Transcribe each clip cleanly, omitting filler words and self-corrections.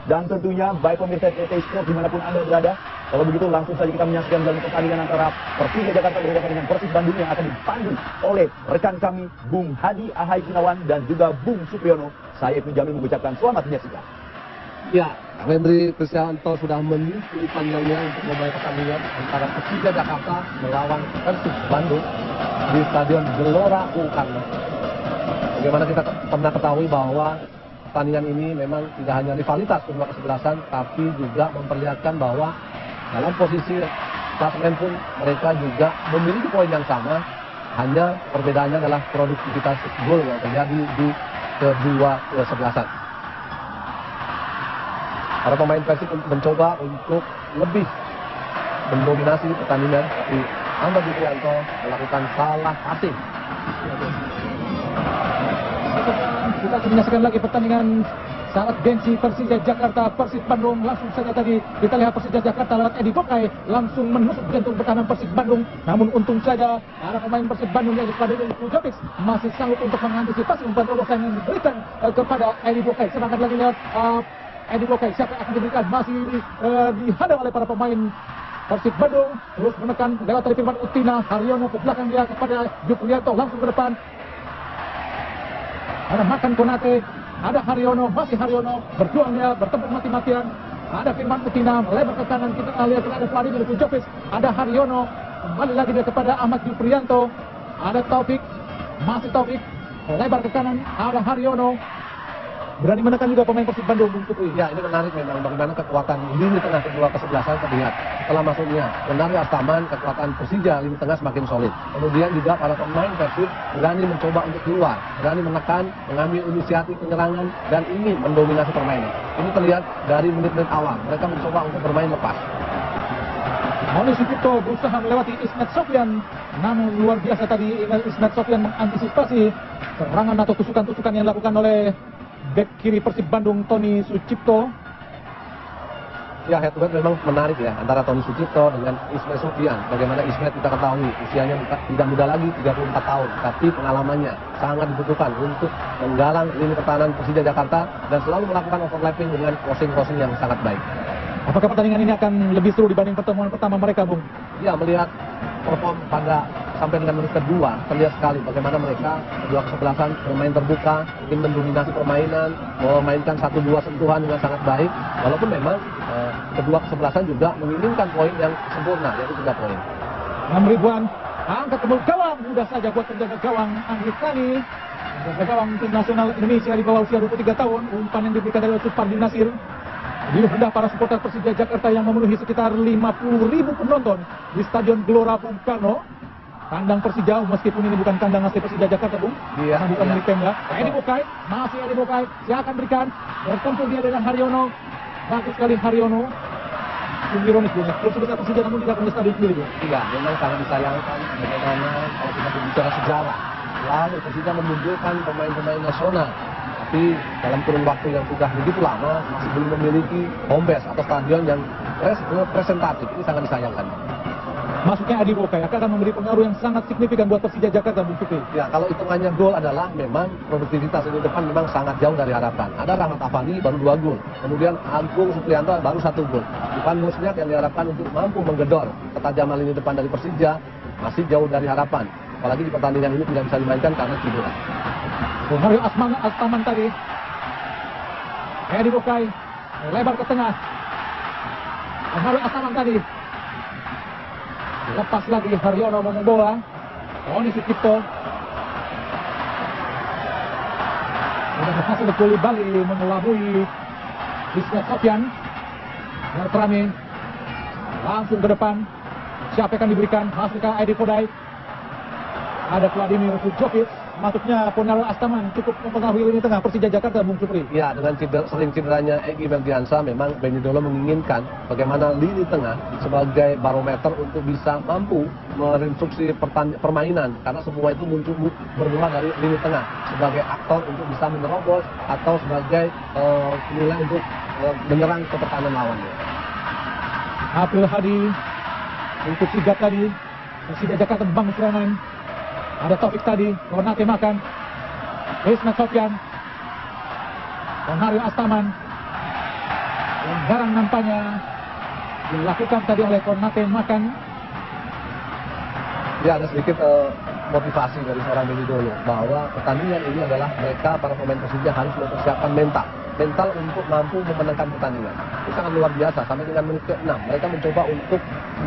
dan tentunya baik pemirsa RCTI Sport dimanapun Anda berada. Kalau begitu langsung saja kita menyaksikan dalam pertandingan antara Persija Jakarta berhadapan dengan Persib Bandung yang akan dipandu oleh rekan kami Bung Hadi Ahai Gunawan dan juga Bung Supriyono. Saya Ibnu Jamil mengucapkan selamat menyaksikan. Ya, Rendri Kristianto sudah menyusul panjangnya untuk memulai pertandingan antara Persija Jakarta melawan Persib Bandung di Stadion Gelora Bung Karno. Bagaimana kita pernah ketahui bahwa pertandingan ini memang tidak hanya rivalitas kedua kesebelasan, tapi juga memperlihatkan bahwa dalam posisi klasemen pun mereka juga memiliki poin yang sama, hanya perbedaannya adalah produktivitas gol yang terjadi di kedua kesebelasan. Para pemain Persib mencoba untuk lebih mendominasi pertandingan, tapi Ahmad Yuprianto melakukan salah passing. Kita akan menyaksikan lagi pertandingan sangat gengsi Persija Jakarta Persib Bandung. Langsung saja tadi kita lihat Persija Jakarta lewat Edi Bokai langsung menusuk jantung pertahanan Persib Bandung. Namun untung saja para pemain Persib Bandung yang Vladimir Lujovic masih sanggup untuk mengantisipasi umpan terobosan yang diberikan kepada Edi Bokai. Sedangkan lagi lihat Edi Bokai siapa yang akan diberikan, masih dihadang oleh para pemain Persib Bandung. Terus menekan lewat dari Firman Utina, Haryono ke belakang dia kepada Yuprianto langsung ke depan. Ada Makan Konate, ada Haryono, masih Haryono berjuang dia bertempur mati-matian. Ada Firman Utina melebar ke kanan, kita lihat ada Vladimir Lujovic, ada Haryono, kembali lagi dia kepada Ahmad Yuprianto, ada Taufik, masih Taufik melebar ke kanan, ada Haryono. Berani menekan juga pemain Persib Bandung. Ya, ini menarik memang bagaimana kekuatan lini tengah kedua kesebelasan terlihat. Setelah masuknya Konari Astaman, kekuatan Persija lini tengah semakin solid. Kemudian juga para pemain Persib berani mencoba untuk keluar, berani menekan, mengambil inisiatif penyerangan dan ini mendominasi permainan. Ini terlihat dari menit-menit awal. Mereka mencoba untuk bermain lepas. Moni Sucipto berusaha melewati Ismet Sofyan, namun luar biasa tadi Ismet Sofyan mengantisipasi serangan atau tusukan-tusukan yang dilakukan oleh bek kiri Persib Bandung Tony Sucipto. Ya, head to head memang menarik ya antara Tony Sucipto dengan Ismet Sofyan. Bagaimana Ismet kita ketahui usianya tidak muda lagi, 34 tahun, tapi pengalamannya sangat dibutuhkan untuk menggalang lini pertahanan Persija Jakarta dan selalu melakukan overlapping dengan crossing yang sangat baik. Apakah pertandingan ini akan lebih seru dibanding pertemuan pertama mereka, Bung? Ya, melihat perform pada sampai dengan menit kedua, terlihat sekali bagaimana mereka kedua kesebelasan bermain terbuka, ingin mendominasi permainan, memainkan 1-2 sentuhan dengan sangat baik. Walaupun memang kedua kesebelasan juga menginginkan poin yang sempurna, yaitu 3 poin. 6 ribuan, angkat ke gawang, mudah saja buat penjaga gawang Andri Tani. Penjaga gawang tim nasional Indonesia di bawah usia 23 tahun, umpan yang diberikan dari Supardi Nasir. Di hendak para supporter Persija Jakarta yang memenuhi sekitar 50.000 penonton di Stadion Gelora Bung Karno. Kandang Persija, meskipun ini bukan kandang asli Persija Jakarta, Bung. Iya. Bukan milik Pemda. Edi Bokai, masih Edi Bokai. Dia akan berikan. Bertempur dia dengan Haryono. Bagus sekali Haryono. Ironis, Bung. Terus sebesar Persija namun tidak punya stadion sendiri, Bung. Iya, memang sangat disayangkan bagaimana kalau kita berbicara sejarah. Lalu Persija menunjukkan pemain-pemain nasional. Tapi dalam kurun waktu yang sudah begitu lama masih belum memiliki home base atau stadion yang representatif. Ini sangat disayangkan. Masuknya Edi Bokai akan memberi pengaruh yang sangat signifikan buat Persija Jakarta, Bung Fikri. Ya, kalau hitungannya gol adalah memang produktivitas ini depan memang sangat jauh dari harapan. Ada Rahmat Afandi baru 2 gol, kemudian Agung Supriyanto baru 1 gol. Ivan Musniak yang diharapkan untuk mampu menggedor ketajaman lini depan dari Persija masih jauh dari harapan. Apalagi di pertandingan ini tidak bisa dimainkan karena cedera. Mario Astaman tadi. Edi Bokai lebar ke tengah. Mario Astaman tadi. Lepas lagi Haryono membawa. Tony Sucipto. Sudah berhasil Koulibaly mengelabui Ismet Sofyan. Berterami langsung ke depan. Siapa yang akan diberikan? Masukkan Edi Bokai. Ada Vladimir Lujovic. Masuknya Ponaro Astaman cukup mempengaruhi lini tengah Persija Jakarta, Bung Supri. Ya, dengan sering cederanya Egy Melgiansa, memang Benny Dolo menginginkan bagaimana lini tengah sebagai barometer untuk bisa mampu merinstruksi permainan. Karena semua itu muncul bermula dari lini tengah sebagai aktor untuk bisa menerobos atau sebagai nilai untuk menyerang ke pertahanan lawannya. April Hadi untuk sigap tadi. Persija Jakarta membangun serangan. Ada Taufik tadi, Konate Makan, Ismet Sofyan, Konario Astaman, Pelanggaran nampaknya dilakukan tadi oleh Konate Makan. Ya, ada sedikit motivasi dari seorang Billy Dolo bahwa pertandingan ini adalah mereka para pemain Persija harus mempersiapkan mental untuk mampu memenangkan pertandingan. Itu sangat luar biasa. Sampai dengan menit ke-6 mereka mencoba untuk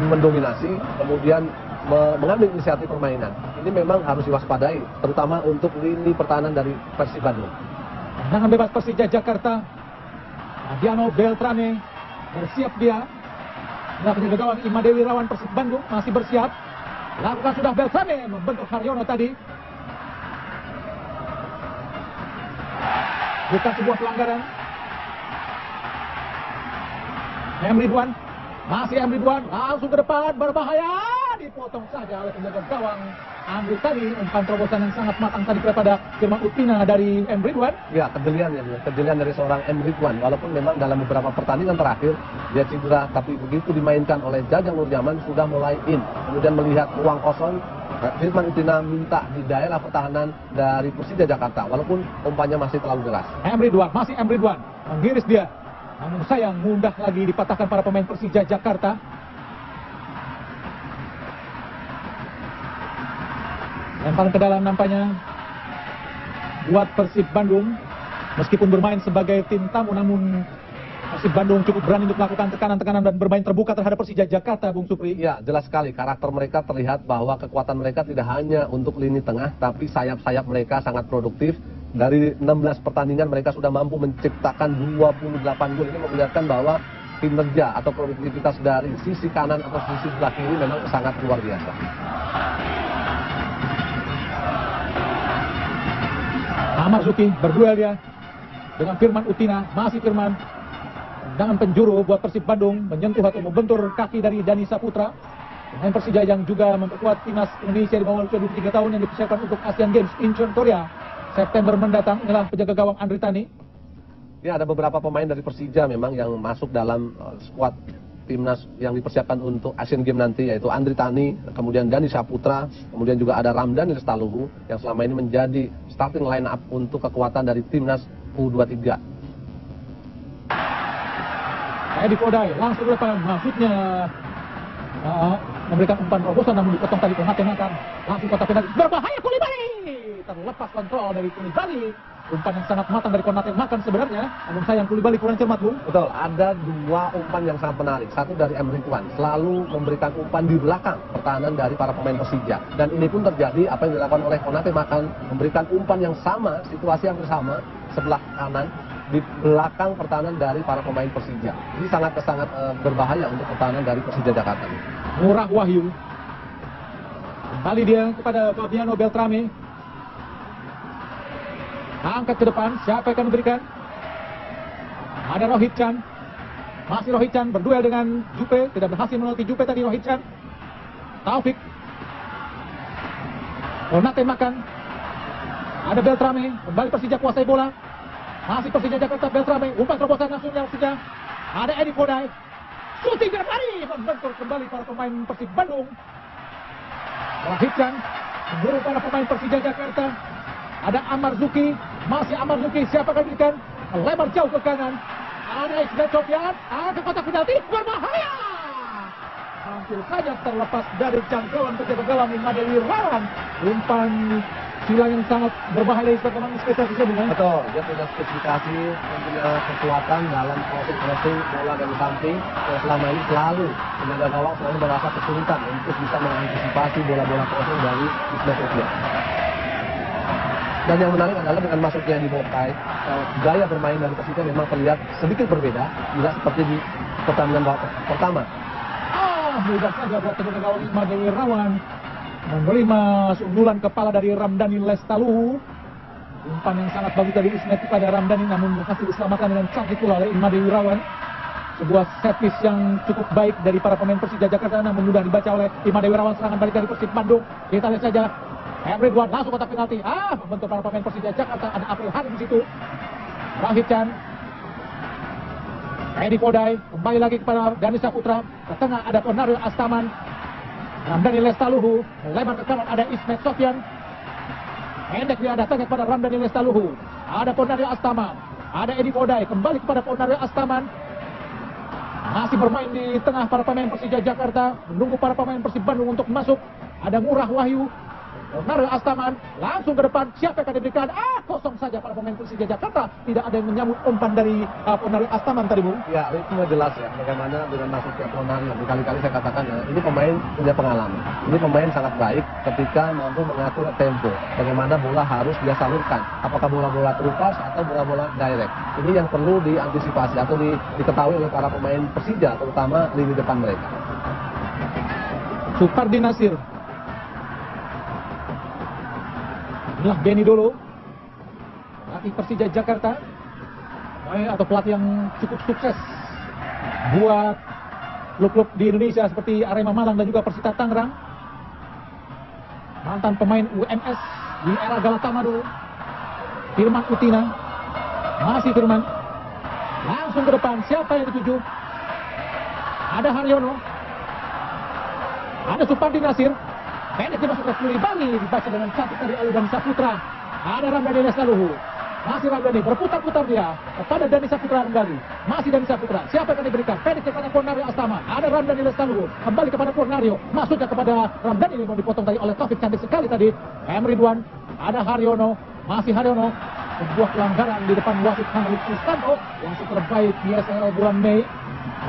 mendominasi, kemudian mengambil inisiatif permainan. Ini memang harus diwaspadai, terutama untuk lini pertahanan dari Persib Bandung. Tendangan bebas Persija Jakarta. Adiano Beltrame bersiap dia. Nah, penjaga gawang Imade Wirawan Persib Bandung masih bersiap. Lakukan sudah Beltrame membentuk Haryono tadi. Bukan sebuah pelanggaran. Ridwan, masih Ridwan, langsung ke depan, berbahaya, dipotong saja oleh penjaga gawang Andri tadi. Umpan terobosan yang sangat matang tadi kepada Firman Utina dari Ridwan. Ya, kejelian dari seorang Ridwan. Walaupun memang dalam beberapa pertandingan terakhir dia cedera, tapi begitu dimainkan oleh Jajang Nurjaman sudah mulai in. Kemudian melihat ruang kosong, Firman Utina minta di daerah pertahanan dari Persija Jakarta, walaupun umpannya masih terlalu deras. Ridwan, masih Ridwan, menggiris dia. Namun sayang, mudah lagi dipatahkan para pemain Persija Jakarta. Lemparan ke dalam nampaknya buat Persib Bandung. Meskipun bermain sebagai tim tamu, namun Persib Bandung cukup berani untuk melakukan tekanan-tekanan dan bermain terbuka terhadap Persija Jakarta, Bung Supri. Ya, jelas sekali. Karakter mereka terlihat bahwa kekuatan mereka tidak hanya untuk lini tengah, tapi sayap-sayap mereka sangat produktif. Dari 16 pertandingan mereka sudah mampu menciptakan 28 gol. Ini memperlihatkan bahwa kinerja atau produktivitas dari sisi kanan atau sisi sebelah kiri memang sangat luar biasa. Ahmad Zuki berduel dia dengan Firman Utina, masih Firman. Tendangan penjuru buat Persib Bandung, menyentuh atau membentur kaki dari Dani Saputra. Pemain Persija yang juga memperkuat timnas Indonesia di bawah usia 23 tahun yang dipersiapkan untuk Asian Games Incheon Korea September mendatang. Inilah penjaga gawang Andri Tani. Ya, ada beberapa pemain dari Persija memang yang masuk dalam skuad timnas yang dipersiapkan untuk Asian Games nanti, yaitu Andri Tani, kemudian Dani Saputra, kemudian juga ada Ramdhani Lestaluhu yang selama ini menjadi starting line up untuk kekuatan dari timnas U23. Edi Kodai langsung ke depan, maksudnya memberikan umpan terobosan namun dipotong tadi Konate Makan. Langsung kotak penalti, berbahaya Koulibaly, terlepas kontrol dari Koulibaly. Umpan yang sangat matang dari Konate Makan sebenarnya, namun sayang Koulibaly kurang cermat, Bung. Betul, ada dua umpan yang sangat menarik. Satu dari Ridwan, selalu memberikan umpan di belakang pertahanan dari para pemain Persija. Dan ini pun terjadi apa yang dilakukan oleh Konate Makan, memberikan umpan yang sama, situasi yang bersama, sebelah kanan, di belakang pertahanan dari para pemain Persija. Ini sangat berbahaya untuk pertahanan dari Persija Jakarta. Murah Wahyu. Kembali dia kepada Fabiano Beltrame. Angkat ke depan, siapa yang akan memberikan? Ada Rohit Chan. Masih Rohit Chan berduel dengan Jupe, tidak berhasil melalui Jupe tadi Rohit Chan. Taufik. Konate Makan. Ada Beltrame, kembali Persija kuasai bola. Masih Persija Jakarta, Beltrame, umpan terobosan langsungnya Persija. Ada Edi Kodai. Shooting dari membentur kembali para pemain Persib Bandung. Rohit Chan memburu para pemain Persija Jakarta. Ada Amar Zuki, masih Amar Zuki, siapa akan berikan? Lebar jauh ke kanan. Ada Ismail Sofian, ada kotak penalti, berbahaya. Hampir saja terlepas dari jangkauan penjaga gawang Imade Wirawan. Umpan silang yang sangat berbahaya dari sebagai spesifikasi sebenarnya. Betul, dia punya spesifikasi yang punya kekuatan dalam proses crossing bola dari samping. Yang selama ini selalu penjaga gawang selalu merasa kesulitan untuk bisa mengantisipasi bola-bola crossing dari Ismail Sofian. Dan yang menarik adalah dengan masuknya di Bokai, gaya bermain dari Persija memang terlihat sedikit berbeda, tidak seperti di pertandingan pertama. Mudah saja buat penjaga gawang Imade Wirawan menerima sundulan kepala dari Ramdhani Lestaluhu. Umpan yang sangat bagus dari Ismet kepada Ramdhani, namun berhasil diselamatkan dengan cantik pula oleh Imade Wirawan. Sebuah set piece yang cukup baik dari para pemain Persija Jakarta, namun mudah dibaca oleh Imade Wirawan. Serangan balik dari Persib Bandung, kita lihat saja. Ridwan langsung kotak penalti. Membentur para pemain Persija Jakarta. Ada April Hari di situ. Rohit Chan. Edi Kodai kembali lagi kepada Dani Saputra. Ke tengah ada Ponario Astaman. Ramdhani Lestaluhu. Lebar ke kanan ada Ismet Sofian. Pendek dia datangnya kepada Ramdhani Lestaluhu. Ada Ponario Astaman. Ada Edi Kodai kembali kepada Ponario Astaman. Masih bermain di tengah para pemain Persija Jakarta, menunggu para pemain Persib Bandung untuk masuk. Ada Ngurah Wahyu, Nario Astaman, langsung ke depan. Siapa yang akan diberikan? Kosong saja para pemain Persija Jakarta. Tidak ada yang menyambut umpan dari Nario Astaman tadi, Bung. Ya, itu jelas ya, bagaimana dengan masuknya Nario. Berkali-kali saya katakan ya, ini pemain punya pengalaman. Ini pemain sangat baik ketika mampu mengatur tempo. Bagaimana bola harus dia salurkan. Apakah bola-bola terupas atau bola-bola direct. Ini yang perlu diantisipasi atau diketahui oleh para pemain Persija, terutama lini depan mereka. Supardi Nasir. Inilah Benny Dolo, pelatih Persija Jakarta, atau pelatih yang cukup sukses buat klub-klub di Indonesia seperti Arema Malang dan juga Persita Tangerang. Mantan pemain UMS di era Galatama dulu. Firman Utina, masih Firman, langsung ke depan. Siapa yang dituju? Ada Haryono, ada Supardi Nasir. Pendek masuk ke Kulibali, dibaca dengan cantik dari oleh Dani Saputra. Ada Ramdhani Lestaluhu. Masih Ramdhani, berputar-putar dia kepada Dani Saputra kembali. Masih Dani Saputra. Siapa yang akan diberikan? Pendek kepada Nario Astaman. Ada Ramdhani Lestaluhu. Kembali kepada Nario. Masuknya kepada Ramdhani. Ini mau dipotong tadi oleh Taufik, cantik sekali tadi. Ridwan. Ada Haryono. Masih Haryono. Sebuah pelanggaran di depan wasit Henry Kristanto. Wasit terbaik di SL bulan Mei.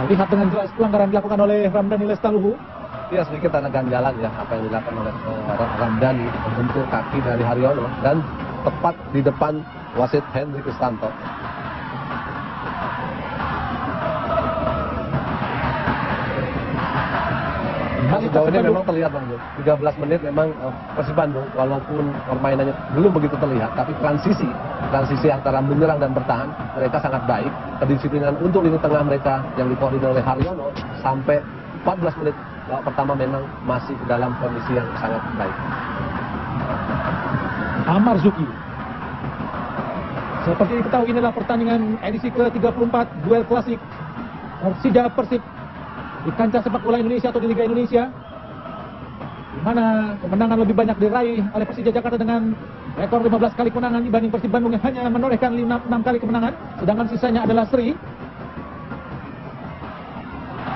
Lihat dengan jelas pelanggaran dilakukan oleh Ramdhani Lestaluhu. Ya, sedikit ada ganjalan ya apa yang dilakukan oleh Ramdhani, membentur kaki dari Haryono dan tepat di depan wasit Henry Kristanto. Sejauh ini memang terlihat Bang, 13 menit memang Persib Bandung walaupun permainannya belum begitu terlihat, tapi transisi antara menyerang dan bertahan mereka sangat baik. Kedisiplinan untuk lini tengah mereka yang dikoordinir oleh Haryono sampai 14 menit pertama memang masih dalam kondisi yang sangat baik. Amar Zuki. Seperti diketahui inilah pertandingan edisi ke-34 duel klasik Persija Persib di kancah sepak bola Indonesia atau di Liga Indonesia, di mana kemenangan lebih banyak diraih oleh Persija Jakarta dengan rekor 15 kali kemenangan dibanding Persib Bandung yang hanya menorehkan 6 kali kemenangan, sedangkan sisanya adalah seri.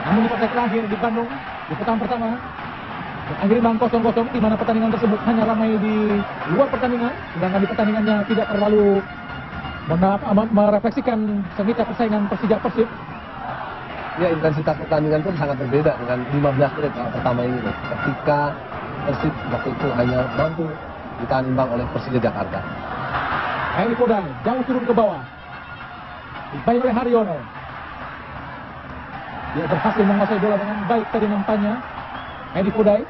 Namun di partai terakhir di Bandung di putaran pertama akhirnya bang 0-0, di mana pertandingan tersebut hanya ramai di luar pertandingan, sedangkan di pertandingannya tidak terlalu merefleksikan sengitnya persaingan Persija Persib. Ya, intensitas pertandingan pun sangat berbeda dengan 15 menit pertama ini. Ketika Persib waktu itu hanya mampu ditahan imbang oleh Persija Jakarta. Heri Kodai jauh turun ke bawah, dibaik oleh Haryono. Dia berhasil menguasai bola dengan baik tadi nampaknya. Heri Kodai.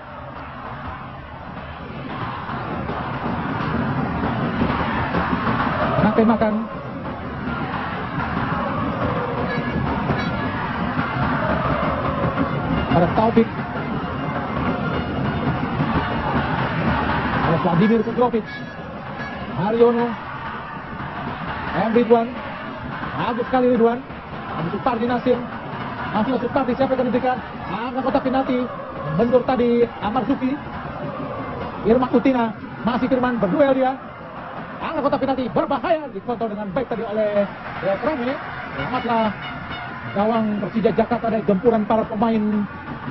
Makan. Ada Taufik. Ada Vladimir Petrovic. Haryono. Ridwan. Bagus sekali Ridwan. Ada Supardi Nasir. Masih Supardi, siapa yang diberikan? Angka kotak penalti. Bentur tadi Amar Zuki. Irma Utina. Masih Firman, berduel dia. Angka kotak penalti berbahaya, dikontrol dengan baik tadi oleh Rame. Selamatlah gawang Persija Jakarta dari gempuran para pemain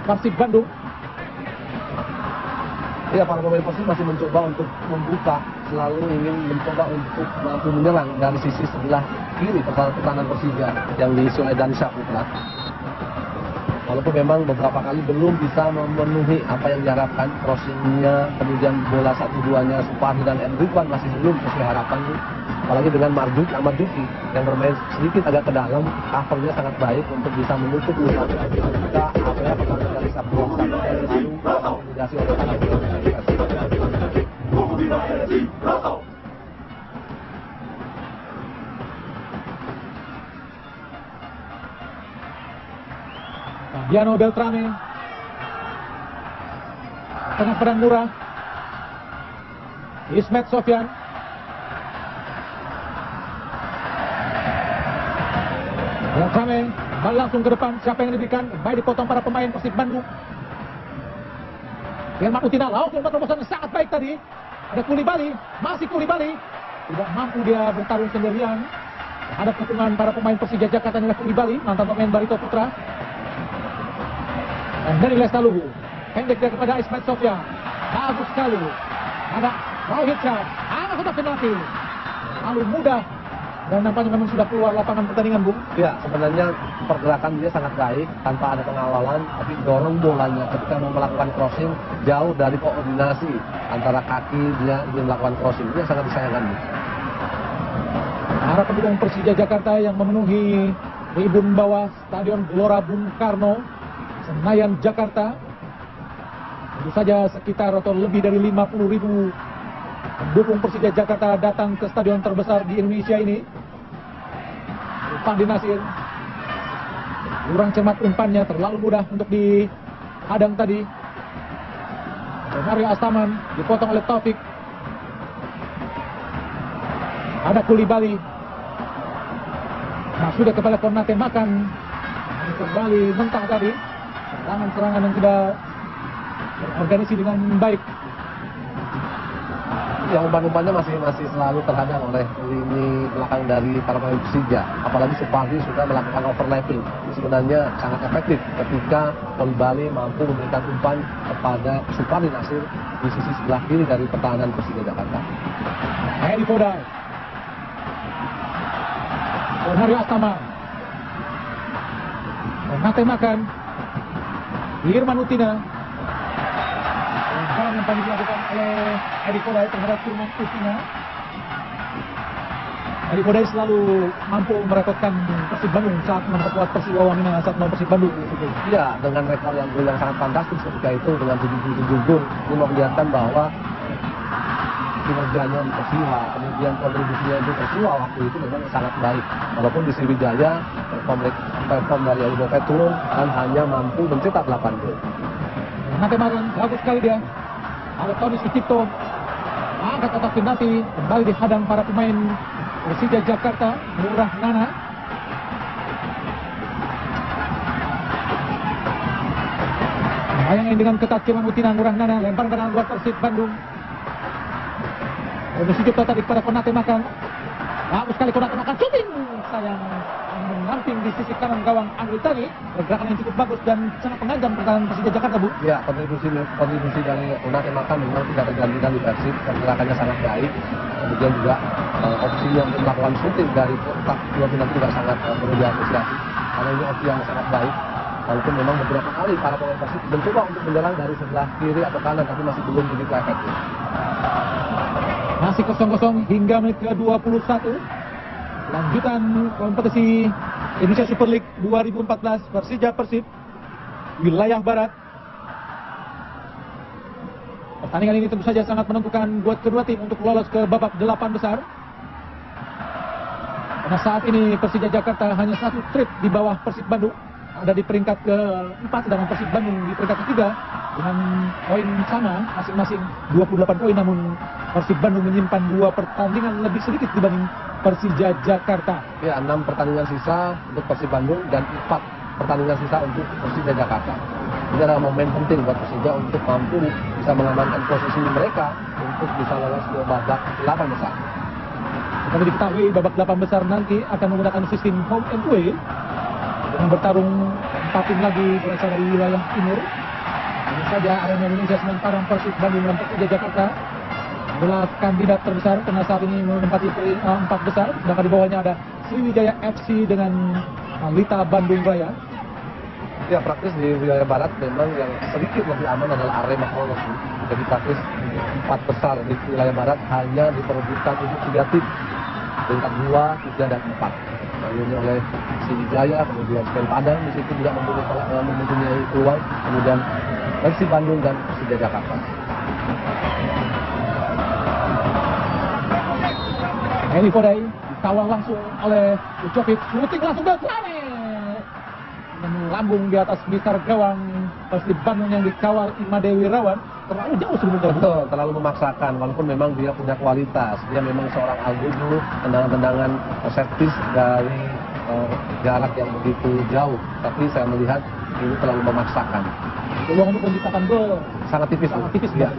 Persib Bandung. Ya, para pemain Persib masih mencoba untuk membuka, selalu ingin mencoba untuk mampu menyerang dari sisi sebelah kiri pertahanan Persija yang diisi oleh Dani Saputra. Walaupun memang beberapa kali belum bisa memenuhi apa yang diharapkan, crossingnya, kemudian bola 1-2-nya Supardi dan Ridwan masih belum sesuai harapan. Apalagi dengan Marzuki yang bermain sedikit agak ke dalam, covernya sangat baik untuk bisa menutup jika apa ya pertahanan dari Saputra lalu akomodasi oleh para pemain. Diano Beltrame, tengah pedang murah. Ismet Sofyan. Beltrame bal langsung ke depan. Siapa yang diberikan? Baik dipotong para pemain Persib Bandung. Firman Utina langsung terobosan sangat baik tadi. Ada Kulibali, masih Kulibali. Tidak mampu dia bertarung sendirian. Ada kepungan para pemain Persija Jakarta adalah Kulibali, mantan pemain Barito Putra. Dan dari Lestaluhu, pendek dia kepada Ismet Sofyan. Bagus sekali. Ada Rohit Chad, anak kotak penalti. Lalu mudah. Dan nampaknya memang sudah keluar lapangan pertandingan, Bung. Ya, sebenarnya pergerakan dia sangat baik tanpa ada pengawalan, tapi dorong bolanya ketika mau melakukan crossing jauh dari koordinasi antara kaki dia ingin melakukan crossing. Ini yang sangat disayangkan. Para pendukung Persija Jakarta yang memenuhi tribun bawah Stadion Gelora Bung Karno, Senayan, Jakarta. Tentu saja sekitar atau lebih dari 50.000 pendukung Persija Jakarta datang ke stadion terbesar di Indonesia ini. Fandi Nasir kurang cermat umpannya, terlalu mudah untuk dihadang tadi. Mario Astaman dipotong oleh Taufik. Ada Koulibaly. Nah, sudah kepada Konate Makan. Kembali mentah tadi. Serangan-serangan yang tidak terorganisasi dengan baik. Ya, umpan-umpannya masih selalu terhadang oleh lini belakang dari para pemain Persija. Apalagi Supardi sudah melakukan overlapping. Sebenarnya sangat efektif ketika Koulibaly mampu memberikan umpan kepada Supardi Nasir di sisi sebelah kiri dari pertahanan Persija Jakarta. Hedi Podai. Mario Astaman. Konate Makan. Irman Utina. Umpan yang paling dilakukan oleh Hedi Podai terhadap Irman Utina. Hedi Podai selalu mampu merepotkan Persib Bandung saat memperkuat Persiwa Wamena, saat mau Persib Bandung. Iya, dengan rekor yang sangat fantastis ketika itu dengan 77 gol, ini memperlihatkan bahwa kinerjanya di Persiwa, kemudian kontribusinya di Persiwa waktu itu memang sangat baik. Walaupun di Sriwijaya perform dari Alibofet turun dan hanya mampu mencetak 8 gol. Konate Makan, bagus sekali dia. Ada Tony Sucipto, angkat kotak penalti, kembali dihadang para pemain Persija Jakarta. Murah Nana. Bayangin dengan ketat Irman Utina, Murah Nana lempar ke dalam luar Persib Bandung. Sucipto tadi kepada Konate Makan. Bagus sekali Konate Makan, shooting. Sayang mengamping di sisi kanan gawang Andri tadi. Pergerakan yang cukup bagus dan sangat mengancam pertahanan Persija Jakarta, Bu. Ya, kontribusi dari Konate Makan memang tidak tergantikan di Persib. Pergerakannya sangat baik. Kemudian juga opsinya untuk melakukan shooting dari kotak dua penalti juga sangat perlu diapresiasi. Karena ini opsi yang sangat baik. Walaupun memang beberapa kali para pemain Persib mencoba untuk menyerang dari sebelah kiri atau kanan, tapi masih belum begitu efektif. Masih 0-0 hingga menit ke-21. Lanjutan kompetisi Indonesia Super League 2014 Persija Persib wilayah Barat. Pertandingan ini tentu saja sangat menentukan buat kedua tim untuk lolos ke babak 8 besar. Karena saat ini Persija Jakarta hanya satu trip di bawah Persib Bandung, ada di peringkat ke-4, sedangkan Persib Bandung di peringkat ke-3 dengan poin sama masing-masing 28 poin, namun Persib Bandung menyimpan 2 pertandingan lebih sedikit dibanding Persija Jakarta. Ya, 6 pertandingan sisa untuk Persib Bandung dan 4 pertandingan sisa untuk Persija Jakarta. Ini adalah momen penting buat Persija untuk mampu bisa mengamankan posisi mereka untuk bisa lolos ke babak 8 besar. Kami diketahui babak 8 besar nanti akan menggunakan sistem home and away dengan bertarung 4 tim lagi berasal dari wilayah timur. Ini saja Arena Indonesia sementara Persib Bandung dan Persija Jakarta adalah kandidat terbesar karena saat ini menempati 4 besar, sedangkan di bawahnya ada Sriwijaya FC dengan Lita Bandung Raya. Ya, praktis di wilayah barat memang yang sedikit lebih aman adalah Arema Kronos. Jadi praktis 4 besar di wilayah barat hanya diperebutkan untuk 3 tim, peringkat 2, 3, dan 4. Lalu oleh Sriwijaya, kemudian Semen Padang di situ juga mempunyai peluang, kemudian Persib Bandung dan Persija Jakarta. Hedi Podai dikawal langsung oleh Ucopik, shooting langsung ke Klane. Melambung di atas bingkai gawang Persib Bandung yang dikawal Ima Dewi Rawan. Terlalu jauh sebenarnya. Betul, terlalu memaksakan, walaupun memang dia punya kualitas. Dia memang seorang Al-Ghudru, tendangan-tendangan servis dari jarak yang begitu jauh. Tapi saya melihat ini terlalu memaksakan. Peluang untuk menciptakan gol Sangat tipis. sangat tipis. Ya.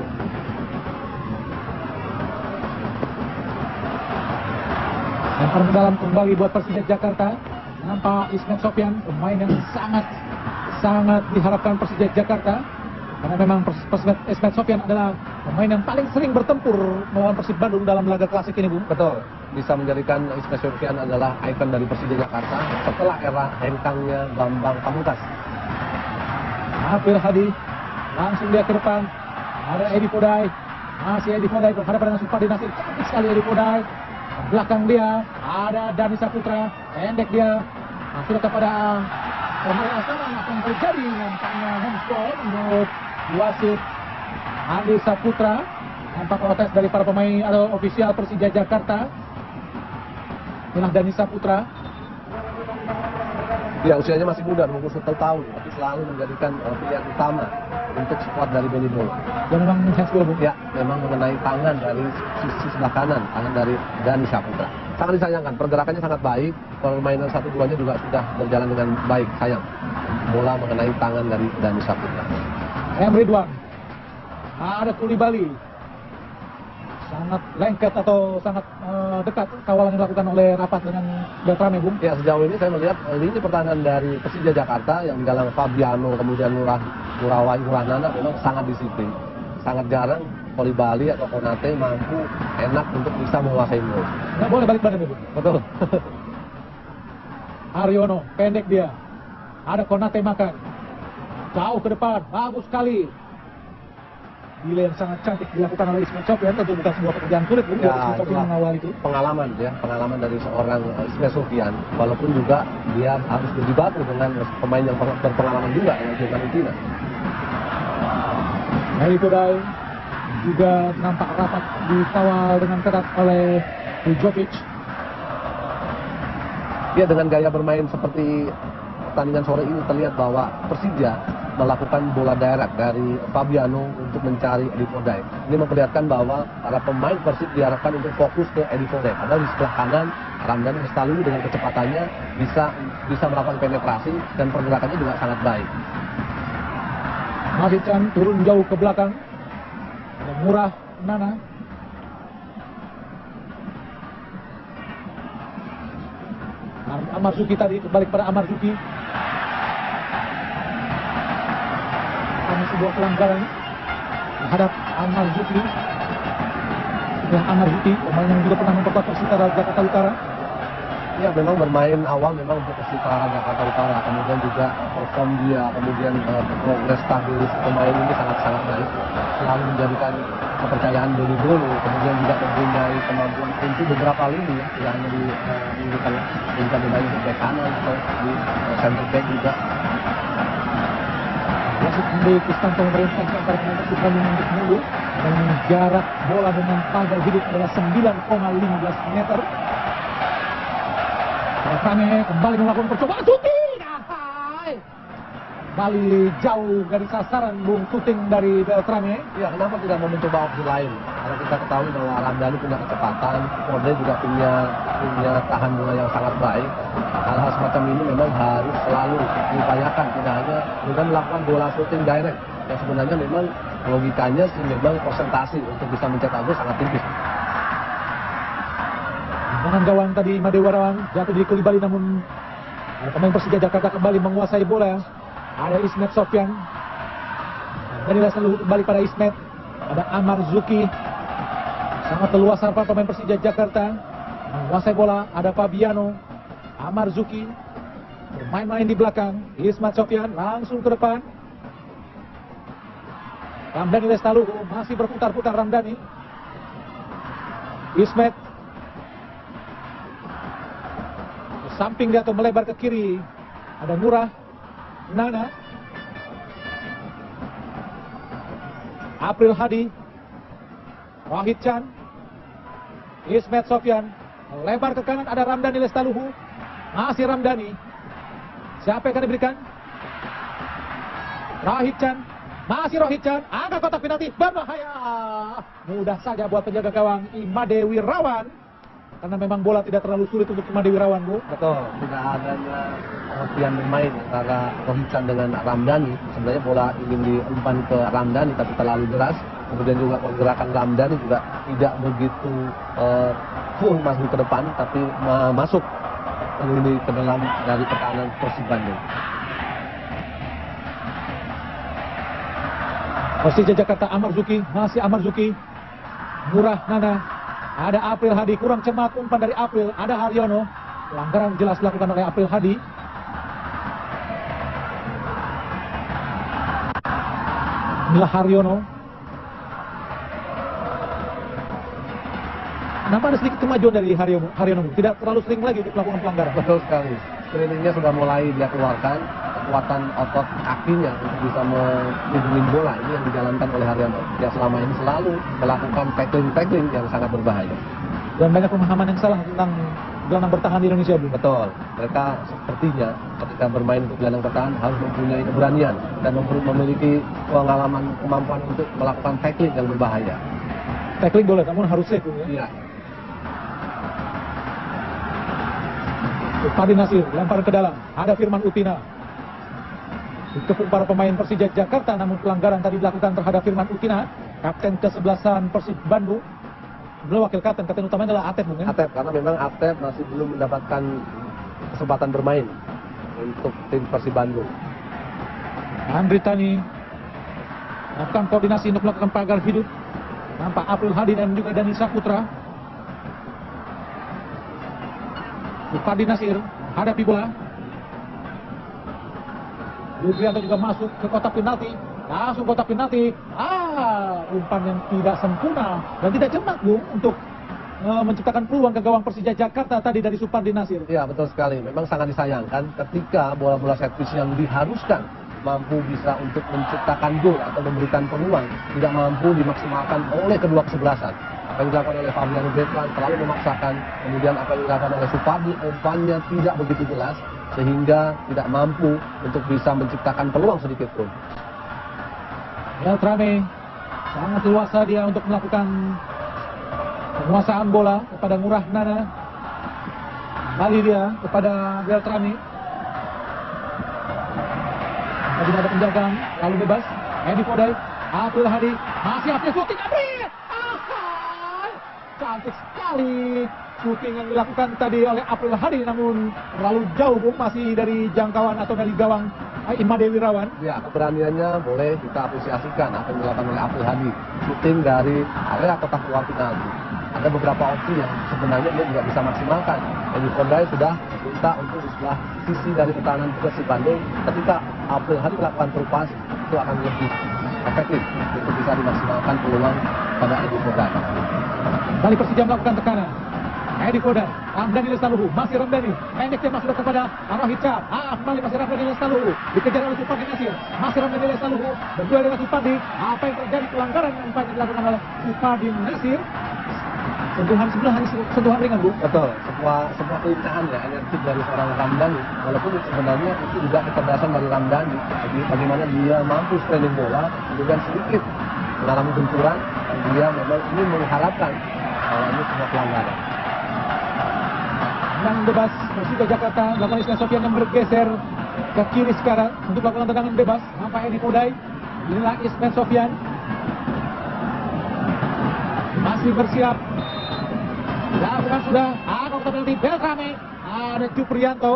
Lempar ke dalam kembali buat Persija Jakarta. Nampak Ismet Sofyan, pemain yang sangat sangat diharapkan Persija Jakarta, karena memang Ismet Sofyan adalah pemain yang paling sering bertempur melawan Persib Bandung dalam laga klasik ini, Bung. Betul, bisa menjadikan Ismet Sofyan adalah ikon dari Persija Jakarta setelah era hengkangnya Bambang Pamungkas. April Hadi langsung dia ke depan, ada Edi Podai, masih Edi Podai berhadapan dengan Supadi Nasir, cantik sekali Edi Podai. Belakang dia ada Dani Saputra, pendek dia, masuk kepada pemain Astana, akan terjadi nampaknya handsball menurut wasit Andi Saputra. Nampak protes dari para pemain atau ofisial Persija Jakarta. Inilah Dani Saputra. Ya, usianya masih muda, umur 1 tahun, tapi selalu menjadikan pilihan utama untuk skuad dari Beni Bowl. Dan memang handsball, Bung. Ya, memang mengenai tangan dari sisi sebelah kanan, tangan dari Dani Saputra. Sangat disayangkan, pergerakannya sangat baik, permainan 1-2-nya juga sudah berjalan dengan baik, sayang. Bola mengenai tangan dari Dani Saputra. Ridwan, ada Koulibaly, sangat lengket atau sangat dekat kawalan yang dilakukan oleh Rapat dengan Beltrame, Bung. Ya, sejauh ini saya melihat lini pertahanan dari Persija Jakarta yang digalang Fabiano, kemudian Nana memang sangat disiplin. Sangat jarang Koulibaly atau Konate mampu enak untuk bisa menguasai bola. Nggak boleh balik badan, Bung. Betul. Haryono, pendek dia. Ada Konate makan. Jauh ke depan, bagus sekali. Delay yang sangat cantik dilakukan oleh Ismet Sofyan, tentu bukan sebuah pekerjaan sulit, Bung. Ya, Ismet Sofyan mengawal itu. Pengalaman dari seorang Ismet Sofyan, walaupun juga dia harus berjibaku dengan pemain yang berpengalaman juga, yaitu Valentina. Edi Podai juga nampak rapat dikawal dengan ketat oleh Djokovic. Ya, dengan gaya bermain seperti pertandingan sore ini terlihat bahwa Persija melakukan bola direct dari Fabiano untuk mencari Edi Podai. Ini memperlihatkan bahwa para pemain Persib diharapkan untuk fokus ke Edi Podai. Padahal di sebelah kanan Ramdhani Lestalu dengan kecepatannya bisa melakukan penetrasi dan pergerakannya juga sangat baik. Mahichan turun jauh ke belakang. Ada Murah Nana. Amarzuki tadi kembali kepada Amarzuki. Ada sebuah pelanggaran terhadap Amarzuki. Amarzuki, pemain yang juga pernah memperkuat Persitara Jakarta Utara. Ya, memang bermain awal memang untuk Persitara Jakarta Utara, kemudian juga perform dia, kemudian progres stabilis pemain ini sangat-sangat baik, selalu menjadikan kepercayaan Beni Bowl, kemudian juga mempunyai kemampuan untuk beberapa lini, ya, tidak hanya di tingkat bermain di back kanan atau di center back juga. Wasit di Kristanto memerintahkan para pemain Persib Bandung untuk mundur dan jarak bola dengan pagar hidup adalah 9,15 meter. Beltrame kembali melakukan percobaan shooting. Kembali jauh dari sasaran, Bung, shooting dari Beltrame. Ya, kenapa tidak mau mencoba opsi lain? Kalau kita ketahui bahwa Ramdhani punya kecepatan, Kode juga punya tahan bola yang sangat baik. Hal-hal semacam ini memang harus selalu diupayakan, tidak hanya dengan melakukan bola shooting direct. Yang sebenarnya memang logikanya sih memang persentase untuk bisa mencetak gol sangat tipis. Dengan gawang tadi Made Wirawan jatuh di Koulibaly, namun pemain Persija Jakarta kembali menguasai bola. Ada Ismet Sofyan. Dan selalu kembali pada Ismet. Ada Amarzuki. Sangat leluasa para pemain Persija Jakarta menguasai bola. Ada Fabiano, Amarzuki bermain-main di belakang. Ismet Sofyan langsung ke depan. Ramdhani Lestalu masih berputar-putar. Ramdhani, Ismet samping dia atau melebar ke kiri. Ada Murah Nana, April Hadi, Wahid Chan, Ismet Sofyan melebar ke kanan. Ada Ramdhani Lestaluhu, masih Ramdhani. Siapa yang akan diberikan? Rohit Chan, masih Rohit Chan. Angka kotak penalti berbahaya. Mudah saja buat penjaga gawang Imade Wirawan, karena memang bola tidak terlalu sulit untuk Imade Wirawan, Bu. Betul, tidak adanya pengertian bermain antara Rohit Chan dengan Ramdhani. Sebenarnya bola ingin diumpan ke Ramdhani tapi terlalu deras. Kemudian juga pergerakan Ramdhani juga tidak begitu full masuk ke depan, tapi masuk ini ke dalam dari pertahanan Persib Bandung. Persija Jakarta, Amarzuki, masih Amarzuki. Murah Nana. Ada April Hadi, kurang cermat umpan dari April. Ada Haryono. Pelanggaran jelas dilakukan oleh April Hadi. Inilah Haryono. Nampak ada sedikit kemajuan dari Haryono. Tidak terlalu sering lagi untuk melakukan pelanggaran. Betul sekali. Screeningnya sudah mulai dia keluarkan. Kekuatan otot kakinya untuk bisa melindungi bola ini yang dijalankan oleh Haryono. Yang selama ini selalu melakukan tackling yang sangat berbahaya. Dan banyak pemahaman yang salah tentang gelandang bertahan di Indonesia, Bu. Betul. Mereka sepertinya ketika bermain untuk gelandang bertahan harus mempunyai keberanian dan memiliki pengalaman kemampuan untuk melakukan tackling yang berbahaya. Tackling boleh, namun harus safe, Bu, ya. Iya. Fadi Nasir, lempar ke dalam. Ada Firman Utina. Dikepung para pemain Persija Jakarta, namun pelanggaran tadi dilakukan terhadap Firman Utina, kapten ke-11 Persib Bandung. Belum wakil kapten utamanya adalah Atep, Bung, ya? Atep, karena memang Atep masih belum mendapatkan kesempatan bermain untuk tim Persib Bandung. Andri Tani melakukan koordinasi untuk melakukan pagar hidup. Nampak April Hadi dan juga Dani Saputra. Fadi Nasir hadapi bola. Lubrianto juga masuk ke kotak penalti. Langsung kotak penalti. Umpan yang tidak sempurna dan tidak cermat, Bung, untuk menciptakan peluang ke gawang Persija Jakarta tadi dari Supardi Nasir. Ya, betul sekali. Memang sangat disayangkan ketika bola-bola set piece yang diharuskan mampu bisa untuk menciptakan gol atau memberikan peluang tidak mampu dimaksimalkan oleh kedua kesebelasan. Apa yang dilakukan oleh Fabiano Deklan terlalu memaksakan, kemudian apa yang dilakukan oleh Supardi, umpannya tidak begitu jelas sehingga tidak mampu untuk bisa menciptakan peluang sedikit pun. Beltrame sangat luasa dia untuk melakukan penguasaan bola kepada Murah Nana. Kembali dia kepada Beltrame. Tadi ada penjagaan, lalu bebas. Edi Podai, April Hadi, masih April shooting, April! Cantik sekali shooting yang dilakukan tadi oleh April Hadi, namun terlalu jauh, Bung, masih dari jangkauan atau dari gawang Imade Wirawan. Ya, keberaniannya boleh kita apresiasikan apa yang dilakukan oleh April Hadi. Shooting dari area kotak luar penalti. Ada beberapa opsi yang sebenarnya dia juga bisa maksimalkan. Edi Podai sudah minta untuk di sebelah sisi dari pertahanan Persib Bandung. Ketika April Hadi melakukan terupas, itu akan lebih efektif untuk bisa dimaksimalkan peluang pada Edi Podai. Kali Persija melakukan tekanan. Edi Podai, Ramdhani Lestaluhu, masih Ramdhani. Pendek dia masuk kepada Rohica. Kembali masih Ramdhani Lestaluhu. Dikejar oleh Supardi Nasir. Masih Ramdhani Lestaluhu. Berdua dengan Supardi. Apa yang terjadi, pelanggaran yang dilakukan oleh Supardi Nasir. Sentuhan ringan, Bu. Betul, sebuah kelincahan ya, energi dari seorang Ramdhani. Walaupun sebenarnya itu juga kecerdasan dari Ramdhani. Jadi bagaimana dia mampu spending bola, kemudian sedikit mengalami benturan, dan dia memang ingin mengharapkan bahwa ini sebuah pelanggaran. Tendangan bebas Persija Jakarta melakukan Ismail Sofyan yang bergeser ke kiri sekarang untuk melakukan tendangan bebas. Nampak Edi Podai. Inilah Ismail Sofyan. Masih bersiap. Lakukan sudah. Kalau kita penalti Beltrame. Ada Cuprianto.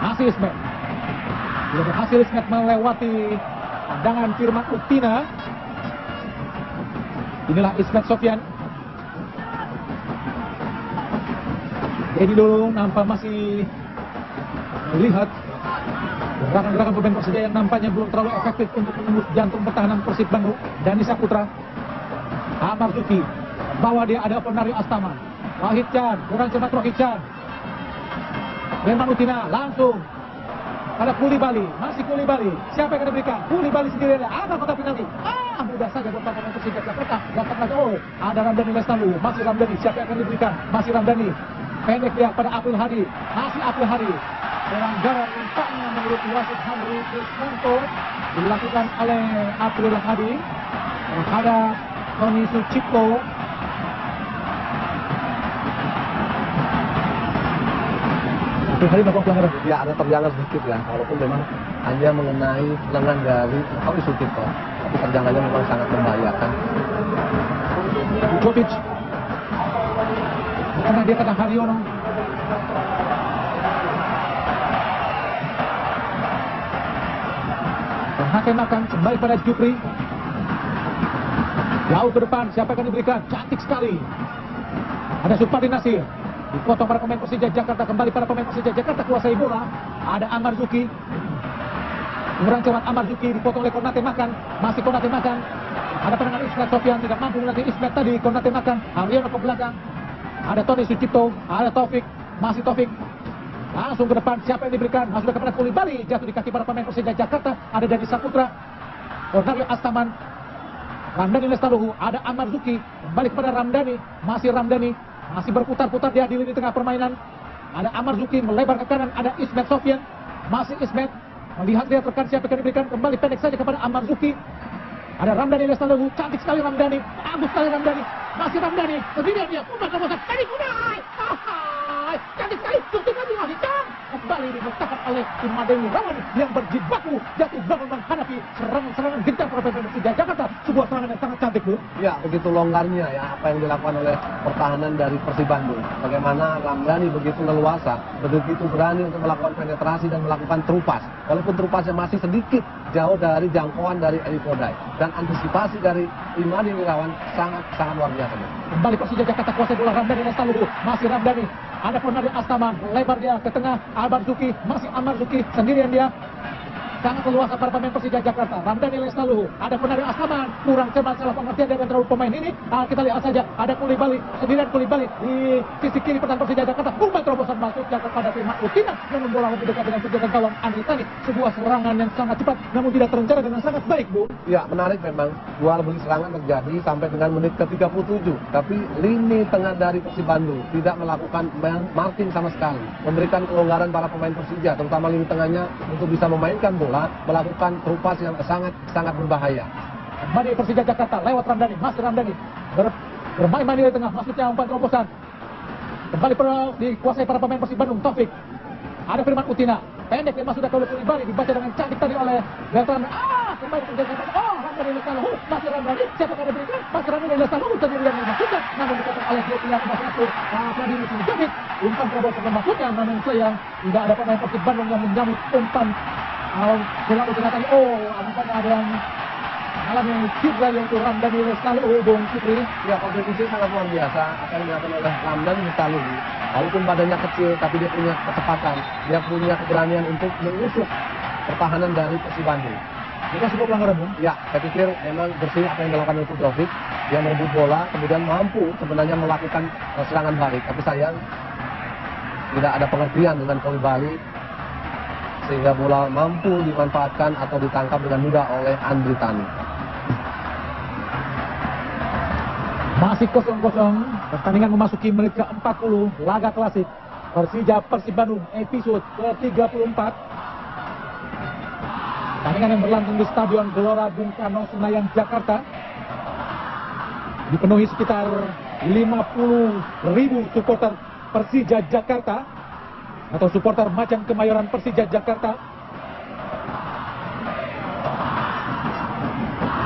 Masih Ismail. Sudah berhasil Ismail melewati tendangan Firman Utina. Inilah Ismail Sofyan. Jadi dulu nampak masih melihat gerakan-gerakan pemain Persija yang nampaknya belum terlalu efektif untuk menembus jantung pertahanan Persib Bandung. Dani Saputra, Amarzuki, bawa dia ada Penario Astaman, Wahid Chan, kurang cepat Wahid Chan, Firman Utina langsung pada Koulibaly, masih Koulibaly, siapa yang akan diberikan? Koulibaly sendiri ada kotak penalti. Mudah saja buat pemain Persija Jakarta. Dapat lagi, ada Ramdhani Lestaluhu, masih Ramdhani, siapa yang akan diberikan? Masih Ramdhani. Pendek dia pada April Hadi, masih April Hadi. Pelanggaran nampaknya menurut wasit Henry Krisnanto dilakukan oleh April Hadi terhadap Tony Sucipto. April Hadi melakukan pelanggaran. Ya, ada terjangan sedikit ya, walaupun memang hanya mengenai lengan dari Tony Sucipto, tapi terjangannya memang sangat membahayakan. Jovic. Karena dia kata Haryono. Konate Makan kembali pada Jupri. Jauh ke depan, siapa akan diberikan? Cantik sekali. Ada Supardi Nasir. Dipotong para pemain Persija Jakarta, kembali para pemain Persija Jakarta kuasai bola. Ada Amar Zuki. Kurang cepat Amar Zuki, dipotong oleh Konate Makan. Masih Konate Makan. Ada penangan Ismet Sofian, tidak mampu melatih Ismet tadi. Konate Makan, Haryono ke belakang. Ada Tony Sucipto, ada Taufik. Masih Taufik. Langsung ke depan, siapa yang diberikan? Masuk kepada Koulibaly, jatuh di kaki para pemain Persija Jakarta. Ada Dani Saputra, Cornelio Astaman, Ramdhani Lestaluhu, ada Amar Zuki, kembali kepada Ramdhani, masih Ramdhani, masih berputar-putar dia di lini tengah permainan. Ada Amar Zuki melebar ke kanan, ada Ismet Sofian, masih Ismet, melihat dia terkan siapa yang diberikan, kembali pendek saja kepada Amar Zuki. Ada Ramdhani Lestaluhu, cantik sekali Ramdhani, bagus sekali Ramdhani, masih Ramdhani, sendirian dia, umpan terobosan, Teddy Kunai, cantik sekali, suntik lagi hitam, kembali diletakkan oleh Imade Wirawan yang berjibaku, jatuh bangun menghadapi serangan-serangan gencar para pemain Persija Jakarta, sebuah serangan yang sangat cantik tuh. Ya, begitu longgarnya ya apa yang dilakukan oleh pertahanan dari Persib Bandung. Bagaimana Ramdhani begitu leluasa, begitu berani untuk melakukan penetrasi dan melakukan terupas. Walaupun terupasnya masih sedikit jauh dari jangkauan dari Edi Kodai. Dan antisipasi dari Imade Wirawan sangat luar biasa. Kembali Persija Jakarta kuasai bola, Ramdhani Lestaluhu, masih Ramdhani. Ada Cornelio Astaman, lebar dia ke tengah, Amar Zuki, masih Amar Zuki, sendirian dia. Sangat leluasa para pemain Persija Jakarta. Ramdhani Lestaluhu, ada Cornelio Astaman, kurang cepat salah pengertian dari antara pemain ini. Kita lihat saja, ada Koulibaly, sendirian Koulibaly di sisi kiri pertahanan Persija Jakarta. Umpan terobosan masuknya kepada Firman Utina, namun bola lebih dekat dengan penjaga gawang Andri Tani. Sebuah serangan yang sangat cepat, namun tidak terencana dengan sangat baik, Bu. Ya, menarik memang. Jual beli serangan terjadi sampai dengan menit ke-37. Tapi lini tengah dari Persib Bandung tidak melakukan marking sama sekali. Memberikan kelonggaran para pemain Persija, terutama lini tengahnya untuk bisa memainkan bola, melakukan terupas yang sangat berbahaya. Kembali Persija Jakarta lewat Ramdhani, masih Ramdhani bermain di tengah, masuknya umpan terobosan. Kembali dikuasai para pemain Persib Bandung. Taufik, ada Firman Utina, pendek yang masuk ke Koulibaly, dibaca dengan cantik tadi oleh Beltran. Kembali Persija Jakarta, Ramdhani Lestaluhu, masih Ramdhani, siapa yang diberikan? Masih Ramdhani Lestaluhu sendirian yang masukkan, namun dikatakan oleh Jokia masuk Vladimir Sinjamit. Umpan terobosan masuknya, namun sayang tidak ada pemain Persib Bandung yang menyambut umpan Firman Utina tadi. Nampaknya ada yang alami cedera yaitu Ramdhani Lestaluhu, Bung Fikri. Ya, kontribusi sangat luar biasa akan dilakukan oleh Ramdhani Lestaluhu. Walaupun badannya kecil, tapi dia punya kecepatan, dia punya keberanian untuk mengusuk pertahanan dari Persib Bandung. Kita sebuah pelanggaran, Bung. Ya, saya pikir memang bersih apa yang dilakukan oleh Taufik. Dia merebut bola, kemudian mampu sebenarnya melakukan serangan balik. Tapi sayang, tidak ada pengertian dengan Koulibaly, sehingga bola mampu dimanfaatkan atau ditangkap dengan mudah oleh Andri Tani. Masih 0-0, pertandingan memasuki menit ke-40, laga klasik Persija Persib Bandung episode ke-34. Pertandingan yang berlangsung di Stadion Gelora Bung Karno, Senayan, Jakarta. Dipenuhi sekitar 50.000 supporter Persija Jakarta atau supporter Macan Kemayoran Persija Jakarta.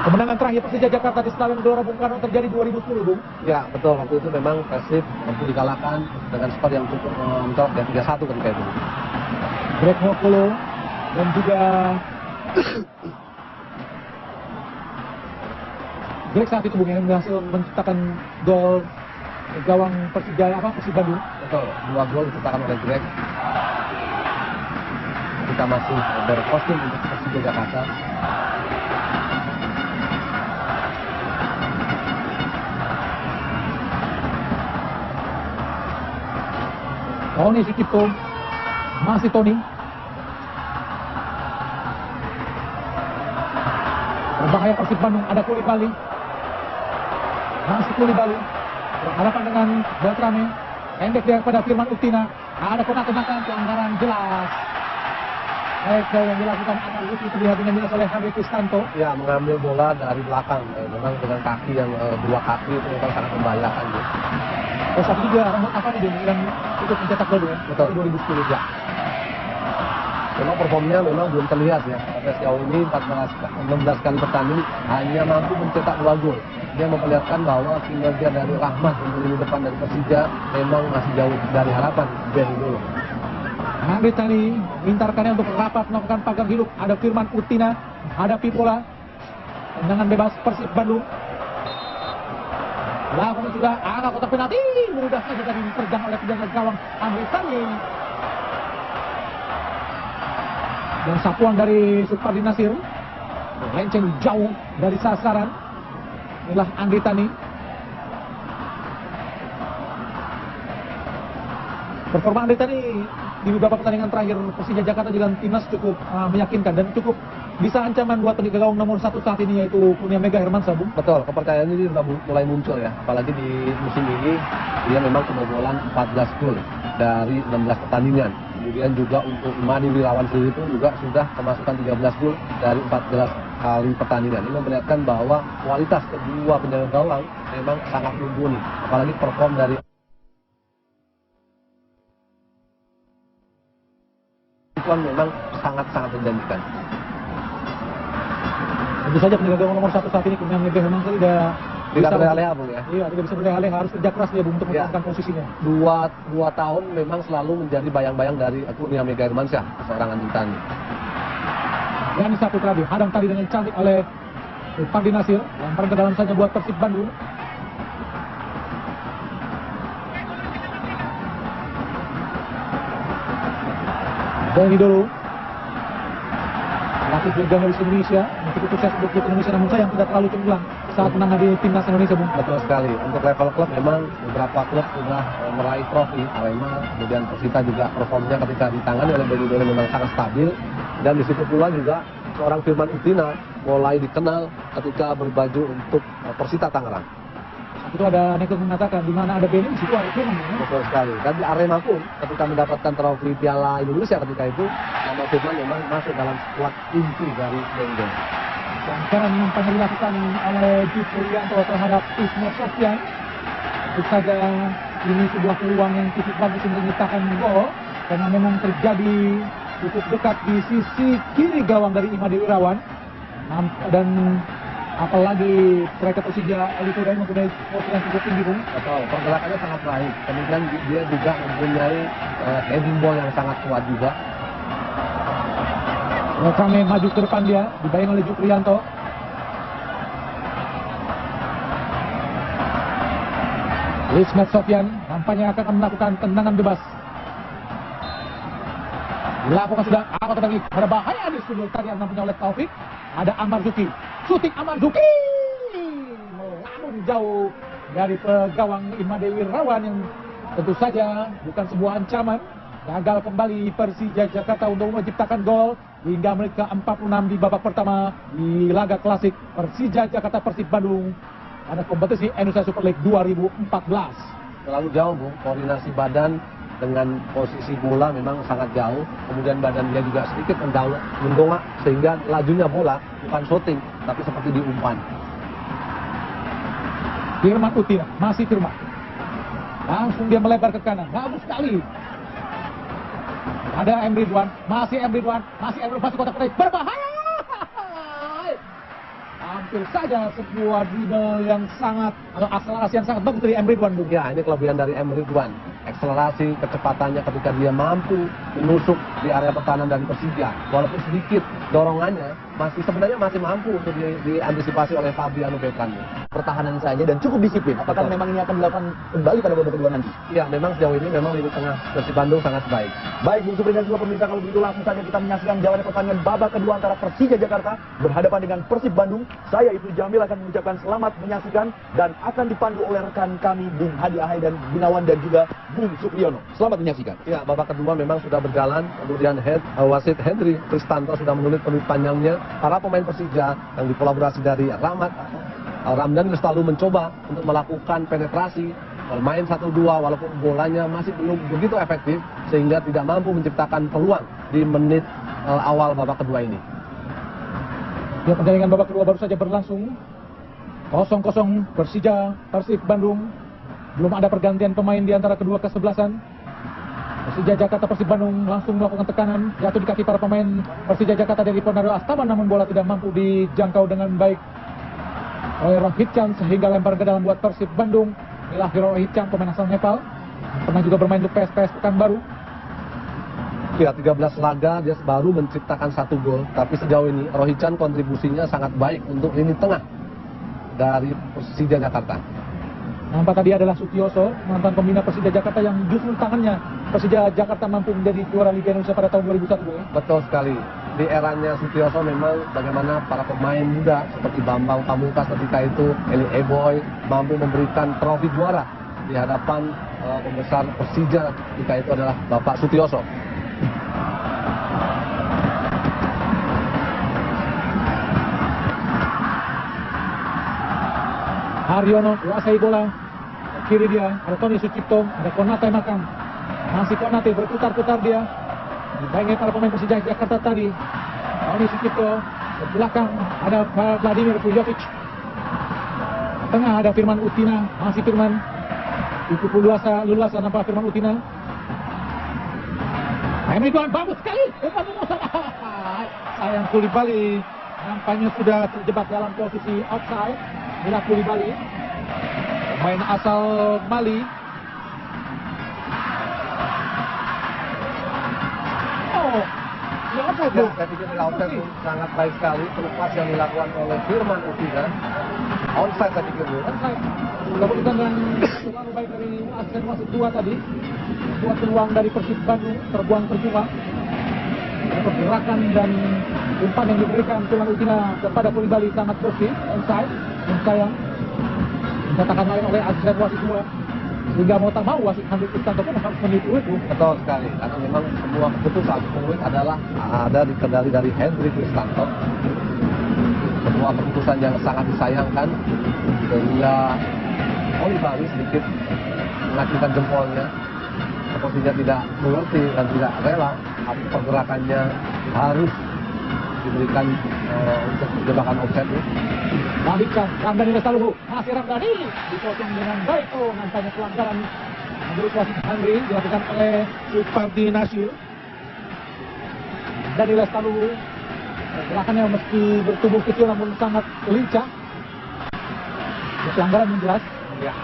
Kemenangan terakhir Persija Jakarta di Stadion Gelora Bung Karno terjadi 2010, Bung. Ya, betul. Waktu itu memang Persib mampu dikalahkan dengan skor yang cukup mencolok ya 3-1 ketika itu. Greg Mokolo dan juga Greg saat itu, Bung, yang berhasil menciptakan gol gawang Persib Bandung. Betul, 2 gol diciptakan oleh Greg. Kita masih berkostum untuk Persija Jakarta. Tony Sucipto, masih Tony. Berbahaya Persib Bandung, ada Koulibaly. Masih Koulibaly. Berhadapan dengan Beltrame. Pendek dia kepada Firman Utina. Ada Konate Makan, pelanggaran jelas. Yang dilakukan Amar Zuki terlihat dengan jelas oleh Henry Kristanto. Ya, mengambil bola dari belakang. Memang dengan kaki yang 2 kaki itu memang sangat membahayakan. Saat itu dia rambut apa nih yang ikut mencetak gol ya? Betul. 2010 ya. Memang performnya memang belum terlihat ya. Karena sejauh ini 16 kali bertanding hanya mampu mencetak 2 gol. Dia memperlihatkan bahwa kinerja dari Rahmat untuk lini depan dari Persija memang masih jauh dari harapan dari dulu. Andri Tani mintarkannya untuk rapat melakukan pagar hidup. Ada Firman Utina, menghadapi bola. Tendangan bebas Persib Bandung. Lakukan juga arah kotak penalti. Mudah saja tadi diterjang oleh penjaga gawang Amri Tani. Dan sapuan dari Supardi Nasir. Melenceng jauh dari sasaran. Inilah Andri Tani. Performa Andri Tani di beberapa pertandingan terakhir Persija Jakarta juga timnas cukup meyakinkan dan cukup bisa ancaman buat penjaga gawang nomor 1 saat ini, yaitu Kurnia Mega Hermansyah, Bung. Betul, kepercayaan ini sudah mulai muncul ya. Apalagi di musim ini dia memang kebobolan 14 gol dari 16 pertandingan. Kemudian juga untuk Imadi Wirawan sendiri itu juga sudah kemasukan 13 gol dari 14 kali pertandingan. Ini memperlihatkan bahwa kualitas kedua penjaga gawang memang sangat mumpuni. Apalagi perform dari memang sangat-sangat menjanjikan. Tentu saja penjaga gawang nomor 1 saat ini Kurnia Mega Hermansyah sudah tidak berleha-leha, Bung ya. Iya, tidak bisa berleha-leha, harus kerja keras dia Bung untuk mempertahankan posisinya. Dua tahun memang selalu menjadi bayang-bayang dari Kurnia Mega Hermansyah, seorang Andri Tani. Dan satu tadi hadang tadi dengan cantik oleh Supardi Nasir, lempar ke dalam saja buat Persib Bandung. Dari dulu pelatih jurnalis Indonesia cukup sukses untuk klub Indonesia, namun sayang tidak terlalu cemerlang saat menangani timnas Indonesia, Bung. Betul sekali. Untuk level klub memang beberapa klub sudah meraih trofi. Arema, kemudian Persita juga performnya ketika ditangani oleh Benny Dole memang sangat stabil. Dan di situ pula juga seorang Firman Utina mulai dikenal ketika berbaju untuk Persita Tangerang. Itu ada Neko mengatakan di mana ada Benny di situ ada Firman. Betul sekali. Dan di Arema pun ketika mendapatkan trofi Piala Indonesia ketika itu, nama Firman memang masuk dalam skuad inti dari Benny. Dan sekarang nampaknya dilakukan oleh Juprianto terhadap Ismail Sofyan. Tentu saja ini sebuah peluang yang cukup bagus untuk menciptakan gol karena memang terjadi cukup dekat di sisi kiri gawang dari Imadi Wirawan. Dan apalagi striker Persija Alito Dai mempunyai posisi yang cukup tinggi, Bung. Betul, pergerakannya sangat baik. Kemudian dia juga mempunyai heading ball yang sangat kuat juga. Kami maju ke depan dia, dibayang oleh Juprianto. Ismail Sofyan nampaknya akan melakukan tendangan bebas. Dilakukan sudah, apa tadi? Ada bahaya di sudut tadi yang nampaknya oleh Taufik. Ada Amar Zuki, shooting Amar Zuki, namun jauh dari pegawang Imade Wirawan yang tentu saja bukan sebuah ancaman. Gagal kembali Persija Jakarta untuk menciptakan gol hingga menit ke-46 di babak pertama di laga klasik Persija Jakarta Persib Bandung pada kompetisi Indonesia Super League 2014. Terlalu jauh, Bung. Koordinasi badan dengan posisi bola memang sangat jauh. Kemudian badan dia juga sedikit mendongak sehingga lajunya bola bukan shooting tapi seperti diumpan. Firman Utina, masih Firman. Langsung dia melebar ke kanan, bagus sekali. Ada M. Ridwan, masih M. Ridwan, masih kotak penalti, berbahaya. Hampir saja sebuah dribble yang sangat, atau akselerasi yang sangat bagus dari M. Ridwan. Ya, ini kelebihan dari M. Ridwan. Akselerasi, kecepatannya ketika dia mampu menusuk di area pertahanan dari Persija. Walaupun sedikit dorongannya, sebenarnya masih mampu untuk diantisipasi oleh Fabiano Beckham. Pertahanan saja dan cukup disiplin. Apakah memang ini akan dilakukan kembali pada babak kedua nanti? Ya, memang sejauh ini memang lini tengah Persib Bandung sangat baik. Baik, Bung Supri dan juga pemirsa, kalau begitu langsung saja kita menyaksikan jalannya pertandingan babak kedua antara Persija Jakarta berhadapan dengan Persib Bandung. Saya Ibnu Jamil akan mengucapkan selamat menyaksikan dan akan dipandu oleh rekan kami Bung Hadi Ahai dan Gunawan dan juga Bung Supriyono. Selamat menyaksikan. Ya, babak kedua memang sudah berjalan. Kemudian wasit Henry Kristanto sudah menulis penulis panjangnya. Para pemain Persija yang dikolaborasi dari Ramdan selalu mencoba untuk melakukan penetrasi, bermain 1-2 walaupun bolanya masih belum begitu efektif sehingga tidak mampu menciptakan peluang di menit awal babak kedua ini. Ya, pertandingan babak kedua baru saja berlangsung 0-0 Persija Persib Bandung. Belum ada pergantian pemain di antara kedua kesebelasan. Persija Jakarta Persib Bandung langsung melakukan tekanan, jatuh di kaki para pemain Persija Jakarta dari Ponaro Astaman, namun bola tidak mampu dijangkau dengan baik oleh Rohit Chan sehingga lempar ke dalam buat Persib Bandung. Inilah Rohit Chan, pemain asal Nepal, pernah juga bermain untuk PSPS Pekanbaru. Ya, 13 laga dia baru menciptakan 1 gol, tapi sejauh ini Rohichan kontribusinya sangat baik untuk lini tengah dari Persija Jakarta. Nampak tadi adalah Sutioso, mantan pembina Persija Jakarta yang justru tangannya Persija Jakarta mampu menjadi juara Liga Indonesia pada tahun 2001. Ya? Betul sekali. Di eranya Sutioso memang bagaimana para pemain muda seperti Bambang Pamungkas ketika itu, Eli Eboy mampu memberikan trofi juara di hadapan pembesar Persija ketika itu adalah Bapak Sutioso. Haryono kuasai bola, kiri dia, ada Tony Sucipto, ada Konate Makam, masih Konate berputar-putar dia, dibayangi para pemain Persija Jakarta tadi. Tony Sucipto, ke belakang ada Vladimir Pujovic, tengah ada Firman Utina, masih Firman, itu Lulasa nampak Firman Utina. Emre Guan bagus sekali, sayang Koulibaly nampaknya sudah terjebak dalam posisi offside. Inilah Koulibaly, pemain asal Mali. Oh, ya apa itu? Saya pikir offside sangat baik sekali, terlepas yang dilakukan oleh Firman Utina. Onside saya pikir dulu. Onside. Keputusan yang terlalu baik dari asisten wasit 2 tadi. Buat peluang dari Persib Bandung terbuang percuma. Pergerakan dan umpan yang diberikan Firman Utina kepada Koulibaly sangat bersih. Onside. Dan sayang dinyatakan lain oleh asisten wasit 2. Sehingga mau tak mau wasit Hendrik Kristanto pun harus menyetujui itu. Betul sekali, karena memang semua keputusan peluit adalah ada di kendali dari Hendrik Kristanto. Semua keputusan yang sangat disayangkan, sehingga Koulibaly sedikit mengacungkan jempolnya, sepertinya tidak mengerti dan tidak rela pergerakannya harus diberikan untuk jebakan offside. Balikkan Ramdhani Lestaluhu, masih Ramdhani dipotong dengan baik. Oh, nampaknya pelanggaran menurut wasit Andri dilakukan oleh Supardi Nasir. Ramdhani Lestaluhu gerakannya meski bertubuh kecil namun sangat lincah. Pelanggaran yang jelas. Ya.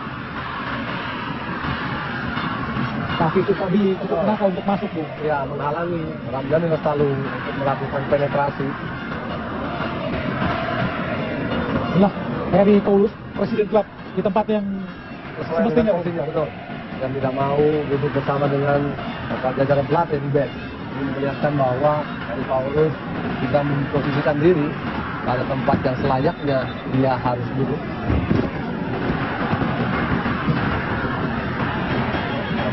Tapi itu tadi cukup nakal untuk masuk, Bu. Ya, menghalangi Ramdhani Lestaluhu untuk melakukan penetrasi. Inilah Harry Paulus, presiden klub di tempat yang semestinya. Betul. Dan tidak mau duduk bersama dengan jajaran pelatih di bench. Ini memperlihatkan bahwa Harry Paulus tidak memposisikan diri pada tempat yang selayaknya dia harus duduk.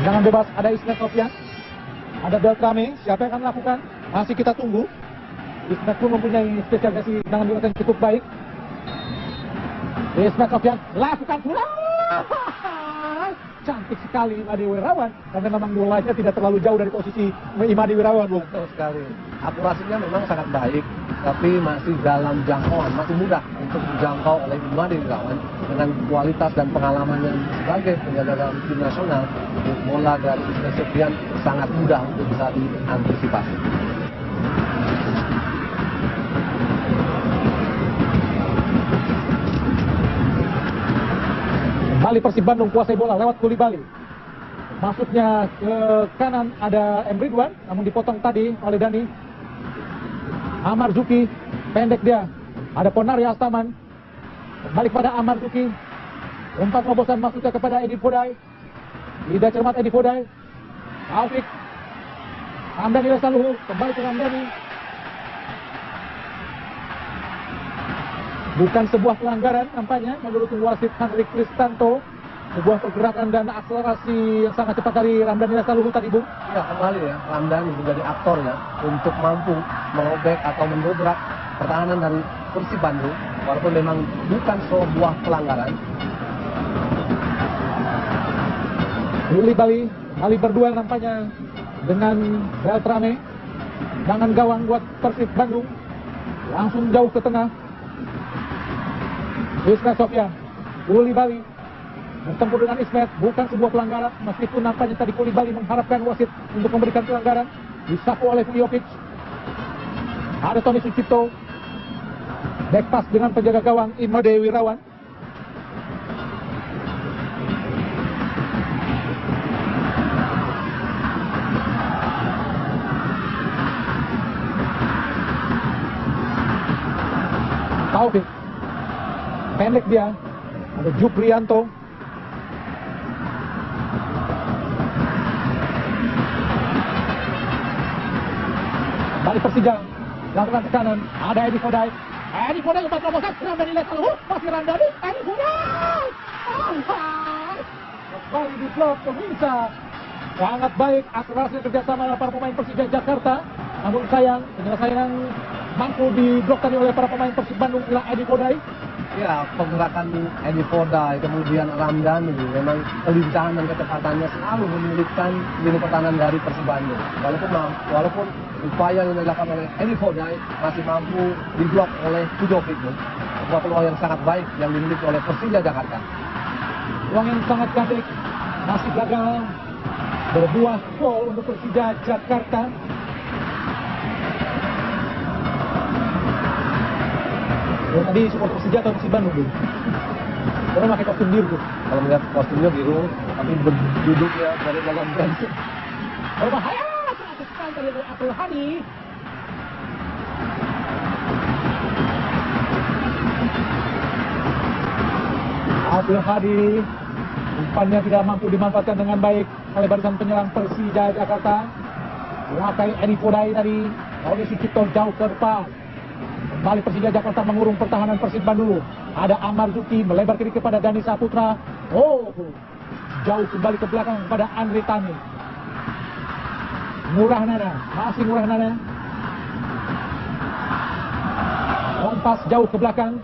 Jangan bebas, ada Ismet Sofian, ada Beltrame, siapa yang akan melakukan? Masih kita tunggu. Ismet pun mempunyai spesialisasi dengan yang cukup baik. Ismet Sofian lakukan pula. Cantik sekali Imade Wirawan, karena memang bolanya tidak terlalu jauh dari posisi Imade Wirawan, Bung. Betul sekali. Akurasinya memang sangat baik, tapi masih dalam jangkauan, masih mudah untuk dijangkau oleh Imade Wirawan dengan kualitas dan pengalamannya sebagai penjaga gawang tim nasional. Bola dari Ismet Sofian sangat mudah untuk bisa diantisipasi. Kembali Persib Bandung kuasai bola lewat Koulibaly. Masuknya ke kanan ada Emre Guan, namun dipotong tadi oleh Dani. Amar Zuki, pendek dia. Ada Ponari Astaman. Kembali kepada Amar Zuki. Umpan terobosan masuknya kepada Edi Podai. Tidak cermat Edi Podai. Taufik. Ramdhani Lestaluhu, kembali ke Ramdhani. Bukan sebuah pelanggaran nampaknya menurut wasit Hendrik Kristanto. Sebuah pergerakan dan akselerasi yang sangat cepat dari Ramdhani Lestaluhu tadi, Bung. Ya, kembali ya, Ramdhani menjadi aktornya untuk mampu merobek atau mendobrak pertahanan dari Persib Bandung, walaupun memang bukan sebuah pelanggaran. Koulibaly kali berduel nampaknya dengan Beltrame. Jangan gawang buat Persib Bandung. Langsung jauh ke tengah. Ismet Sofian, Koulibaly bertempur dengan Ismet, bukan sebuah pelanggaran, meskipun nampaknya tadi Koulibaly mengharapkan wasit untuk memberikan pelanggaran. Disapu oleh Vujovic. Ada Tony Sucipto, back pass dengan penjaga gawang Imade Wirawan. Taufik. Pendek dia. Ada Juprianto. Balik Persija. Lakukan tekanan. Ada Edi Kodai. Edi Kodai umpan terobosan. Ramdhani Lestalu. Masih Ramdhani. Edi Kodai. Kembali di blok pemirsa. Sangat baik akselerasi kerjasama para pemain Persija Jakarta. Namun sayang, penyelesaian mampu diblok tadi oleh para pemain Persib Bandung adalah Edi Kodai. Ya, pergerakan Edi Kodai, kemudian Ramdhani, memang kelincahan dan kecepatannya selalu menyulitkan lini pertahanan dari Persib Bandung. Walaupun upaya yang dilakukan oleh Edi Kodai masih mampu diblok oleh Pujovic. Sebuah peluang yang sangat baik yang dimiliki oleh Persija Jakarta. Peluang yang sangat baik masih gagal berbuah gol untuk Persija Jakarta. Tadi support Persija atau Persib Bandung tuh? Orang pakai kostum biru tuh. Kalau melihat kostumnya biru, tapi duduknya dari dalam fans. Berbahaya, terakhir sekali dari Abdul Hadi. Abdul Hadi, umpannya tidak mampu dimanfaatkan dengan baik oleh barisan penyerang Persija Jakarta. Melakai Edi Kodai tadi, oleh Sucipto jauh ke depan. Kembali Persija Jakarta mengurung pertahanan Persib Bandung. Ada Amar Zuki melebar kiri kepada Dani Saputra. Oh, jauh kembali ke belakang kepada Andri Tani. Murah Nana, masih Murah Nana. Kompas jauh ke belakang.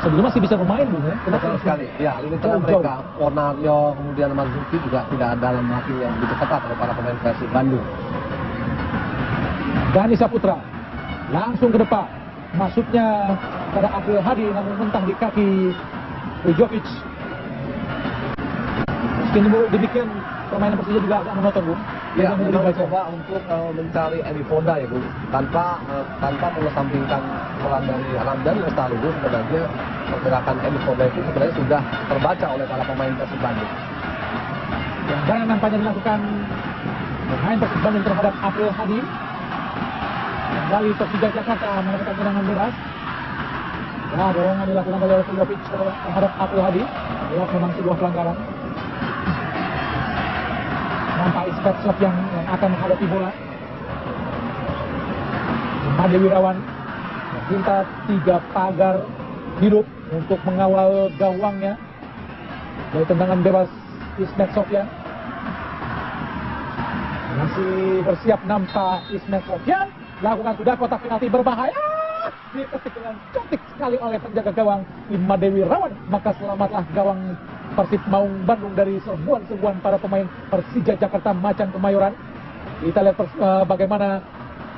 Sebelumnya masih bisa bermain dulu ya. Betul sekali. Ya, ini tengah mereka, Ornario, kemudian Marzuki juga tidak ada dalam hati yang begitu ketat oleh para pemain Persib Bandung. Dani Saputra langsung ke depan, masuknya pada Abdul Hadi namun mentah di kaki Pujovic. Meski demikian permainan Persija juga agak monoton, Bu. Ya, memang coba untuk mencari Edi Kodai, Bu, tanpa mengesampingkan peran dari Ramdhani Lestalu. Sebenarnya pergerakan Edi Kodai itu sebenarnya sudah terbaca oleh para pemain Persib Bandung. Yang jarang nampaknya dilakukan pemain Persib Bandung terhadap Abdul Hadi. Kembali Persija Jakarta mendapatkan tendangan bebas. Nah, dorongan dilakukan oleh Pujovic terhadap Abdul Hadi. Jelas memang sebuah pelanggaran. Nampak Ispetzov yang akan menghadapi bola. Made Wirawan meminta 3 pagar hidup untuk mengawal gawangnya dari tendangan bebas Ismet Sofyan. Masih bersiap nampak Ismet Sofyan. Lakukan sudah kotak penalti berbahaya. Diketik dengan cantik sekali oleh penjaga gawang Imade Wirawan. Maka selamatlah gawang Persib Maung Bandung dari serbuan-serbuan para pemain Persija Jakarta Macan Kemayoran. Kita lihat bagaimana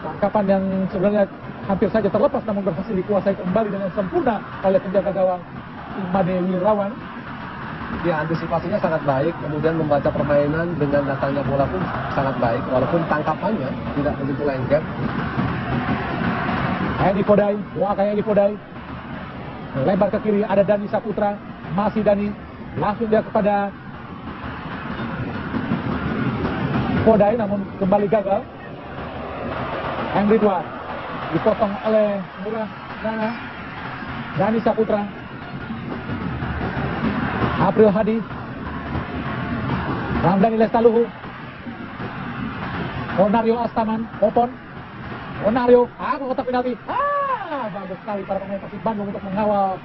tangkapan yang sebenarnya hampir saja terlepas namun berhasil dikuasai kembali dengan sempurna oleh penjaga gawang Imade Wirawan. Ya, antisipasinya sangat baik, kemudian membaca permainan dengan datangnya bola pun sangat baik, walaupun tangkapannya tidak begitu lengket. Edi Kodai, kayak Edi Kodai. Lebar ke kiri, ada Dani Saputra, masih Dani, langsung dia kepada Kodai, namun kembali gagal. Henry Dwan, dipotong oleh Murah Nana, Dani Saputra. Abdul Hadi, Ramdhani Lestaluhu, Ornario Astaman, Opon, Ornario, kotak penalti. Bagus sekali para pemain Persib Bandung untuk mengawal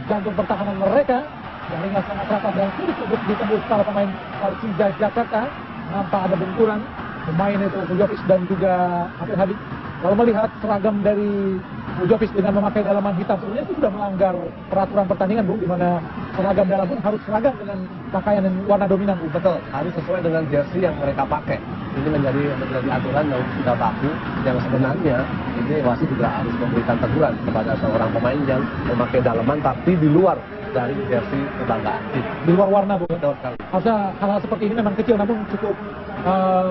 jantung pertahanan mereka. Jaringan sangat rapat dan sulit ditembus para pemain Persija Jakarta. Nampak ada benturan pemain itu Pujovic dan juga Abdul Hadi. Kalau melihat seragam dari Pujovic dengan memakai dalaman hitam, sebenarnya itu sudah melanggar peraturan pertandingan, Bu, di mana seragam dalam pun harus seragam dengan pakaian yang warna dominan, Bu. Betul, harus sesuai dengan jersey yang mereka pakai. Ini menjadi aturan yang sudah baku, yang sebenarnya ini wasit juga harus memberikan teguran kepada seorang pemain yang memakai dalaman tapi di luar dari jersey kebanggaan. Di luar warna, Bu. Betul sekali. Harusnya hal-hal seperti ini memang kecil namun cukup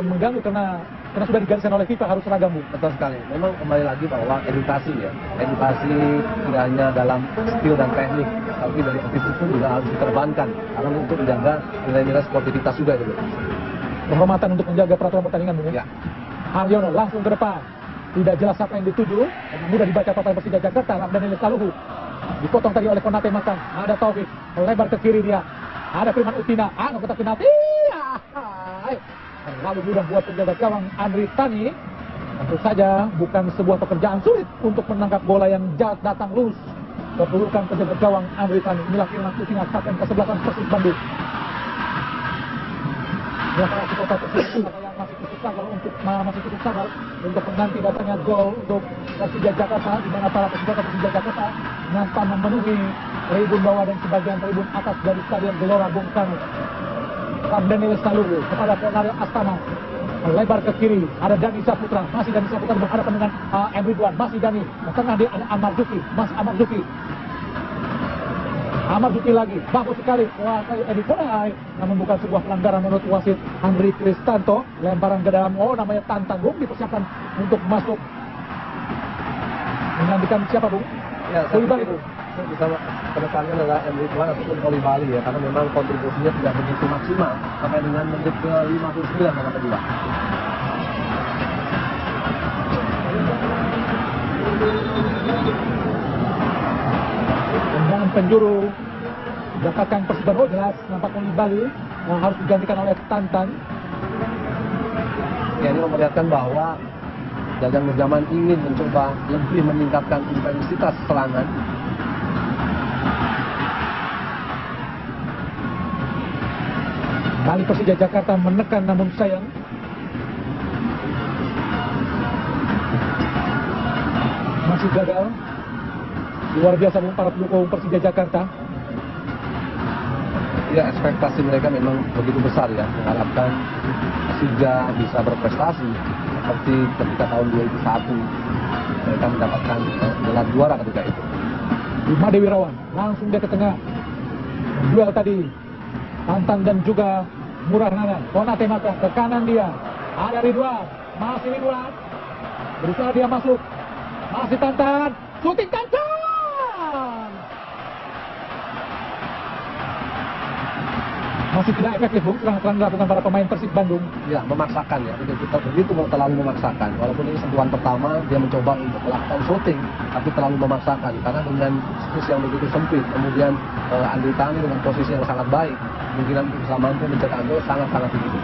mengganggu karena sudah digariskan oleh FIFA harus seragam, Bu. Betul sekali. Memang kembali lagi bahwa edukasi ya. Edukasi tidak hanya dalam skill dan teknik, tapi dari sisi pun juga harus diterbangkan karena untuk menjaga nilai-nilai sportivitas juga gitu. Penghormatan untuk menjaga peraturan pertandingan, Bu. Ya. Haryono langsung ke depan. Tidak jelas siapa yang dituju. Mudah dibaca pemain Persija Jakarta. Ramdhani Saluhu dipotong tadi oleh Konate Makan. Ada Taufik lebar ke kiri dia. Ada Firman Utina. Kotak penalti. Terlalu mudah buat penjaga gawang Andri Tani. Tentu saja bukan sebuah pekerjaan sulit untuk menangkap bola yang datang lurus ke pelukan penjaga gawang Andri Tani. Inilah Firman Utina, kapten ke-11 Persib Bandung. Ya, para supporter Persib yang masih cukup sabar untuk menanti datangnya gol untuk Persija Jakarta, di mana para supporter Persija Jakarta nampak memenuhi tribun bawah dan sebagian tribun atas dari Stadion Gelora Bung Karno. Ramdhani Saluhu kepada Ponario Astana, lebar ke kiri, ada Dani Saputra, masih Dani Saputra berhadapan dengan M. Ridwan, masih Dani, ke tengah dia ada Amar Zuki, masih Amar Zuki. Amar Zuki lagi, bagus sekali, wah kali Edi Ponai, namun bukan sebuah pelanggaran menurut wasit Andri Kristanto. Lemparan ke dalam, namanya Tantan, Bung, dipersiapkan untuk masuk. Menantikan siapa, Bung? Ya, Kolibali itu bisa kedepannya adalah M. Ridwan ataupun Kolibali ya, karena memang kontribusinya tidak begitu maksimal sampai dengan menit ke 59 sama kedua. Tendangan penjuru dapatkan Persib Bandung, jelas nampak Kolibali harus digantikan oleh Tantan. Ya, ini memperlihatkan bahwa Jajang Nurjaman ingin mencoba lebih meningkatkan intensitas serangan. Kali Persija Jakarta menekan namun sayang masih gagal. Luar biasa para pendukung Persija Jakarta. Ya, ekspektasi mereka memang begitu besar ya, mengharapkan Persija bisa berprestasi seperti ketika tahun 2001 mereka mendapatkan gelar juara ketika itu. Imade Wirawan langsung dia ke tengah. Duel tadi Tantan dan juga Murah Nana. Konate Mata ke kanan dia. Ada Ridwan, masih Ridwan. Berusaha dia masuk. Masih Tantan. Shooting Tantan. Masih tidak efektif, Bung, serangan dilakukan para pemain Persib Bandung. Ya, memaksakan ya, begitu terlalu memaksakan. Walaupun ini sentuhan pertama, dia mencoba untuk melakukan shooting, tapi terlalu memaksakan. Karena dengan space yang begitu sempit, kemudian Andri Tani dengan posisi yang sangat baik, kemungkinan bisa mampu mencetak gol sangat-sangat tinggi.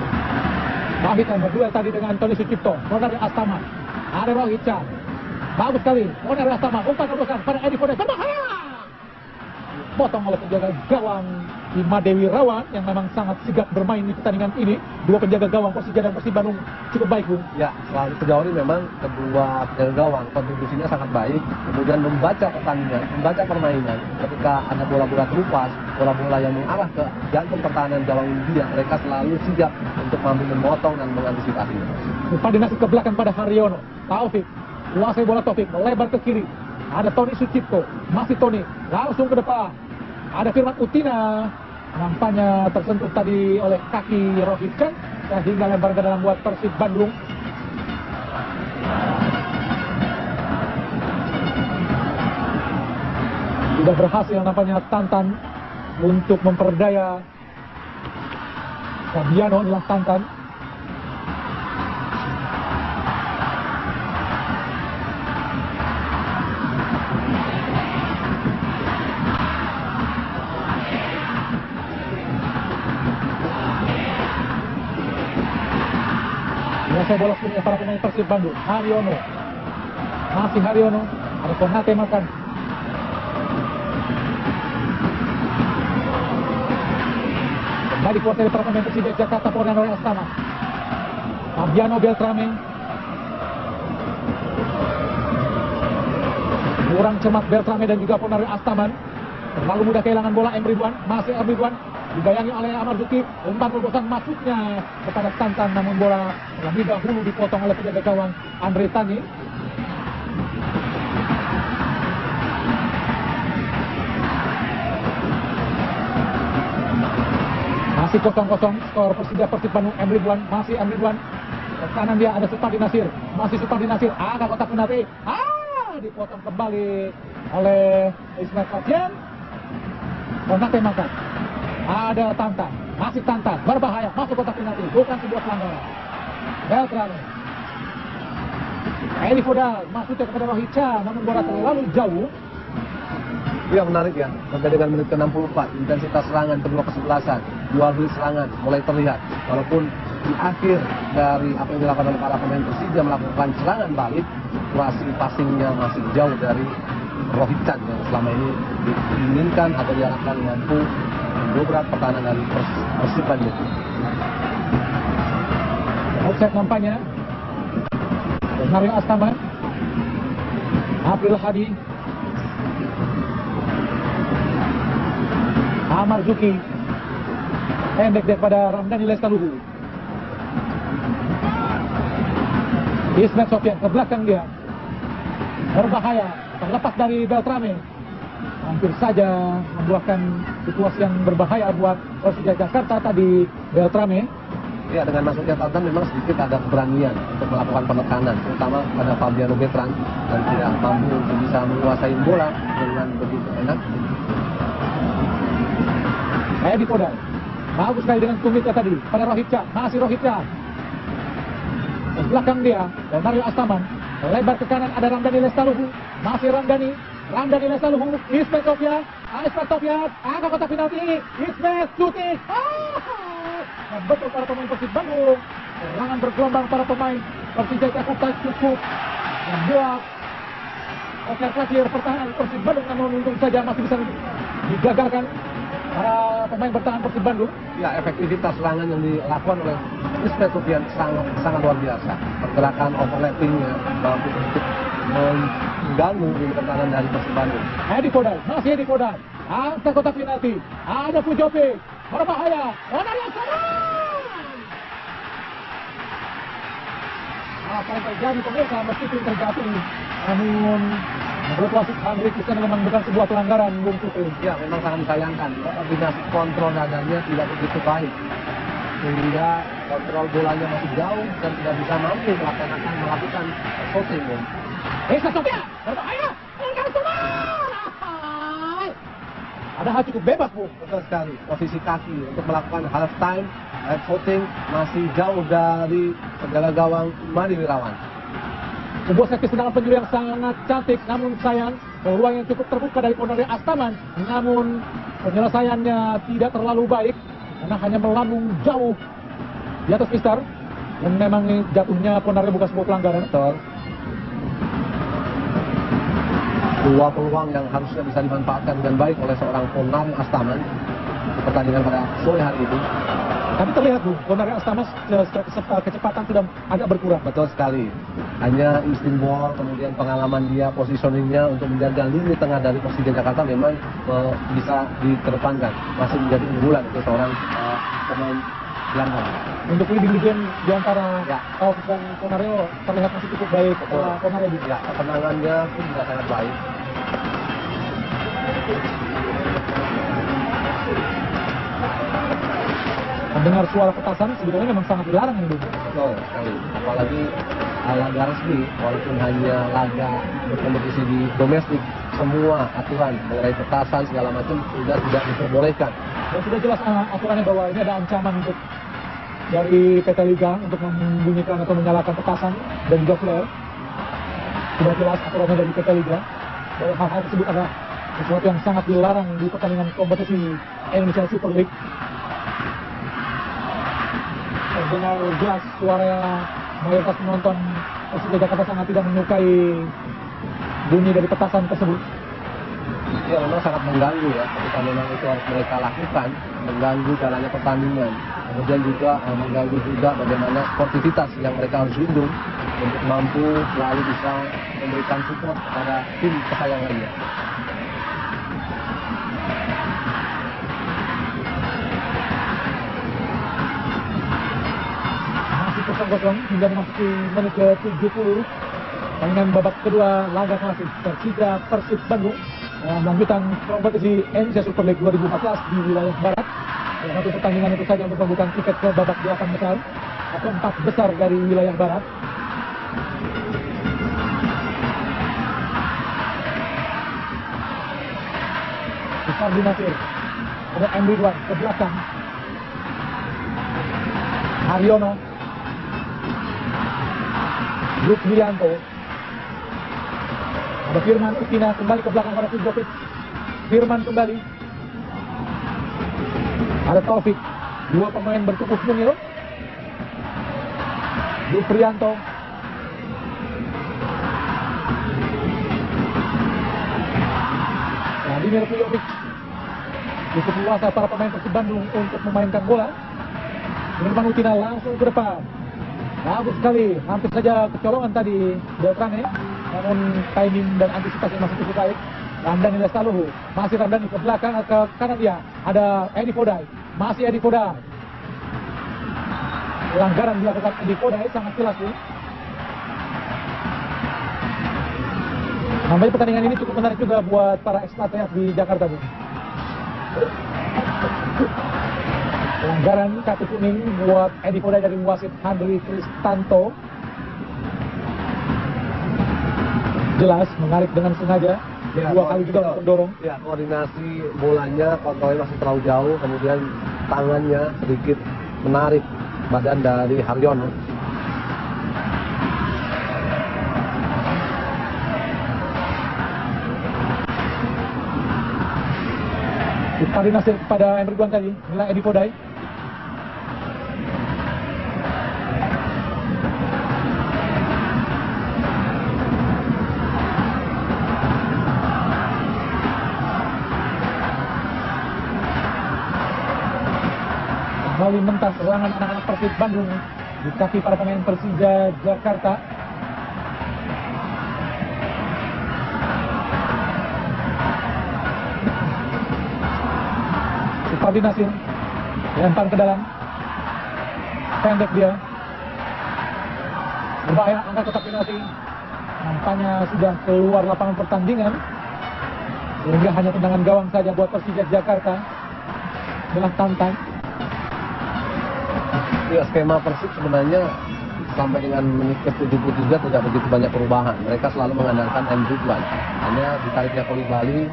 Pamit yang berduel tadi dengan Tony Sucipto. Corner dari Astama. Ada Rohit Chan. Bagus sekali. Corner dari Astama. Umpan terusan pada Edi Ponai. Berbahaya. Potong oleh penjaga gawang Imade Wirawan yang memang sangat sigap bermain di pertandingan ini. Dua penjaga gawang Persija dan Persib Bandung cukup baik, Bung. Ya, sejauh ini memang kedua penjaga gawang kontribusinya sangat baik. Kemudian membaca pertandingan, membaca permainan. Ketika ada bola-bola terupas, bola-bola yang mengarah ke jantung pertahanan gawang India, mereka selalu sigap untuk mampu memotong dan mengantisipasinya. Umpan dinasih ke belakang pada Haryono. Taufik kuasai bola, Taufik melebar ke kiri. Ada Tony Sucipto, masih Tony langsung ke depan. Ada Firman Utina, nampaknya tersentuh tadi oleh kaki Rohit Chan sehingga lebar ke dalam buat Persib Bandung. Sudah berhasil nampaknya Tantan untuk memperdaya Fabiano. Inilah Tantan. Selesai bola punya para pemain Persib Bandung. Haryono, masih Haryono. Ada Konate Makan. Kembali kuat dari para pemain Persija Jakarta. Ponario Astana. Fabiano Beltrame. Kurang cermat Beltrame dan juga Ponario Astaman. Terlalu mudah kehilangan bola. M. Ridwan, masih M. Ridwan. Dibayangi oleh Amar Zuki. Umpan terobosan masuknya kepada Tantan, namun bola lebih dahulu dipotong oleh penjaga gawang Andri Tani. Masih 0-0 skor Persija Persib Bandung. M. Ridwan, masih M. Ridwan. Ke kanan dia ada Supardi Nasir. Masih Supardi Nasir. Ke kotak penalti. Dipotong kembali oleh Ismail Sofian. Konate Makan. Ada Tantan, masih Tantan, berbahaya, masuk kotak penalti, bukan sebuah pelanggaran. Beltrame. Edi Fodal masuknya kepada Rohica, namun bola terlalu jauh. Iya menarik ya, sampai dengan menit ke-64 intensitas serangan kedua kesebelasan, dual beli serangan mulai terlihat. Walaupun di akhir dari apa yang dilakukan oleh para pemain Persija melakukan serangan balik, passingnya masih jauh dari Rohican yang selama ini diinginkan atau diharapkan mampu mendobrak pertahanan dari Persib Bandung. Offset nampaknya. Mario Astaman, April Hadi, Amar Zuki, pendek daripada Ramdhani Lestaluhu. Ismet Sofian ke belakang dia, berbahaya, terlepas dari Beltrame, hampir saja membuahkan situasi yang berbahaya buat Persija Jakarta tadi Beltrame. Ya, dengan masuknya Tantan memang sedikit ada keberanian untuk melakukan penekanan, terutama pada Fabiano Bertrand, dan tidak mampu untuk bisa menguasai bola dengan begitu enak. Edi Fodal, bagus sekali dengan tumitnya tadi pada Rohica, masih Rohica. Ke belakang dia, dan Mario Astaman, lebar ke kanan ada Ramdhani Lestaluhu, masih Ramdhani Lestaluhu, Ismet Sofian, angka kotak penalti, Ismet shooting. Betul para pemain Persib Bandung, serangan bergelombang para pemain Persija Jakarta cukup membuat konsentrasi pertahanan Persib Bandung, namun untung saja masih bisa digagalkan para pemain bertahan Persib Bandung. Ya, efektivitas serangan yang dilakukan oleh Ismet Sofian sangat luar biasa. Pergerakan overlappingnya mampu untuk mengganggu di pertahanan dari Persib Bandung. Edi Fodal, masih Edi Fodal, angka kotak penalti, ada Pujope, berbahaya, Onario Astaman. Apa yang terjadi pemirsa, meskipun terjatuh, namun menurut wasit Andri Christian memang bukan sebuah pelanggaran, Bung Putri. Ya, memang sangat disayangkan. Koordinasi kontrol dadanya tidak begitu baik, sehingga kontrol bolanya masih jauh dan tidak bisa mampu melakukan shooting. Ismet Sofian, berbahaya, ada hal cukup bebas, Bu. Betul sekali. Posisi kaki untuk melakukan half time, shooting masih jauh dari segala gawang Madi Wirawan. Sebuah servis tendangan penjuru yang sangat cantik, namun sayang peluang yang cukup terbuka dari Onario Astaman, namun penyelesaiannya tidak terlalu baik karena hanya melambung jauh di atas Mister, dan memang jatuhnya Onario bukan sebuah pelanggaran. Betul. Dua peluang yang harusnya bisa dimanfaatkan dengan baik oleh seorang Onario Astaman di pertandingan pada sore hari ini. Tapi terlihat, Bu, Onario Astaman kecepatan sudah agak berkurang. Betul sekali. Hanya insting ball, kemudian pengalaman dia, positioningnya untuk menjaga lini tengah dari Persija Jakarta memang bisa dikedepankan. Masih menjadi unggulan untuk seorang pemain gelandang. Untuk leading game di antara Ya. Taufik dan Onario terlihat masih cukup baik. Onario juga. Ya, ketenangannya pun juga sangat baik. Mendengar suara petasan sebetulnya memang sangat dilarang ini, Bu. Betul sekali. Apalagi laga resmi, walaupun hanya laga berkompetisi di domestik, semua aturan mengenai petasan segala macam sudah tidak diperbolehkan. Dan sudah jelas aturannya bahwa ini ada ancaman untuk dari PT Liga untuk membunyikan atau menyalakan petasan dan juga flare. Sudah jelas aturannya dari PT Liga bahwa hal-hal tersebut adalah sesuatu yang sangat dilarang di pertandingan kompetisi Indonesia Super League. Terdengar jelas suara mayoritas penonton Persija Jakarta sangat tidak menyukai bunyi dari petasan tersebut. Ya, memang sangat mengganggu ya, ketika memang itu harus mereka lakukan, mengganggu jalannya pertandingan. Kemudian juga mengganggu juga bagaimana sportivitas yang mereka harus lindung untuk mampu selalu bisa memberikan support kepada tim kesayangannya. Masih 0-0 hingga memasuki menit ke-70. Pertandingan babak kedua laga klasik Persija Persib Bandung melanjutkan kompetisi Indonesia Super League 2014 di wilayah Barat. Satu pertandingan itu saja untuk membuka tiket ke babak 8 besar atau 4 besar dari wilayah Barat. Sardi Nasir, ada Emri Ridwan ke belakang. Haryono Lutfianto. Ada Firman Utina kembali ke belakang pada Fidjovic. Firman kembali. Ada Taufik. Dua pemain bertukus mungil. Lutfianto. Vladimir Fidjovic. Cukup luasa para pemain Persib Bandung untuk memainkan bola. Firman Utina langsung ke depan. Bagus sekali, hampir saja kecolongan tadi Beltrane, namun timing dan antisipasi masih cukup baik. Ramdhani Lestaluhu, masih Ramdhani ke belakang ke kanan dia. Ada Edi Fodai, masih Edi Fodai. Pelanggaran dilakukan Edi Fodai sangat jelas nih. Nampaknya pertandingan ini cukup menarik juga buat para ekspatriat di Jakarta, Bu. Pelanggaran kartu kuning buat Edi Fodai dari wasit Handri Kristanto. Jelas menarik dengan sengaja. Ya, Dua kali juga mendorong. Ya, koordinasi bolanya kontrolnya masih terlalu jauh, kemudian tangannya sedikit menarik badan dari Haryono. Tadi Nasir kepada yang berduaan tadi, inilah Edi Fodai. Kembali mentas serangan anak-anak Persib Bandung di kaki para pemain Persija Jakarta. Supardi Nasir lempar ke dalam, pendek dia, berbahaya, angkat kotak penalti. Nampaknya sudah keluar lapangan pertandingan, sehingga hanya tendangan gawang saja buat Persija Jakarta. Adalah Tantan. Ya, skema Persib sebenarnya sampai dengan menit ke-73 tidak begitu banyak perubahan. Mereka selalu mengandalkan M. Ridwan. Hanya ditariknya Kolibali,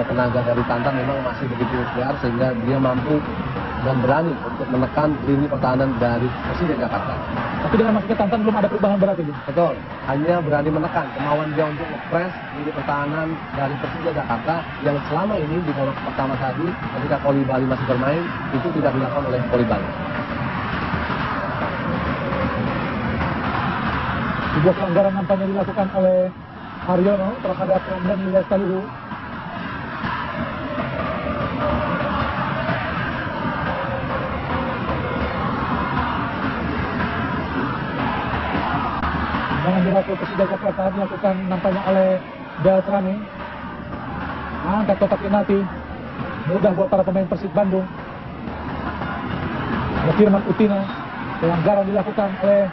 tenaga dari Tantan memang masih begitu besar sehingga dia mampu dan berani untuk menekan lini pertahanan dari Persija Jakarta. Tapi dengan masuknya Tantan belum ada perubahan berarti. Betul, hanya berani menekan kemauan dia untuk nge-press lini pertahanan dari Persija Jakarta yang selama ini di babak pertama tadi ketika Kolibali masih bermain itu tidak dilakukan oleh Kolibali. Sebuah pelanggaran nampaknya dilakukan oleh Haryono terhadap Ramdhani Lestaluhu. Dengan dilakukan Persija Jakarta dilakukan nampaknya oleh Beltrane. Angkat kotak penalti. Mudah buat para pemain Persib Bandung. Ada Firman Utina. Pelanggaran dilakukan oleh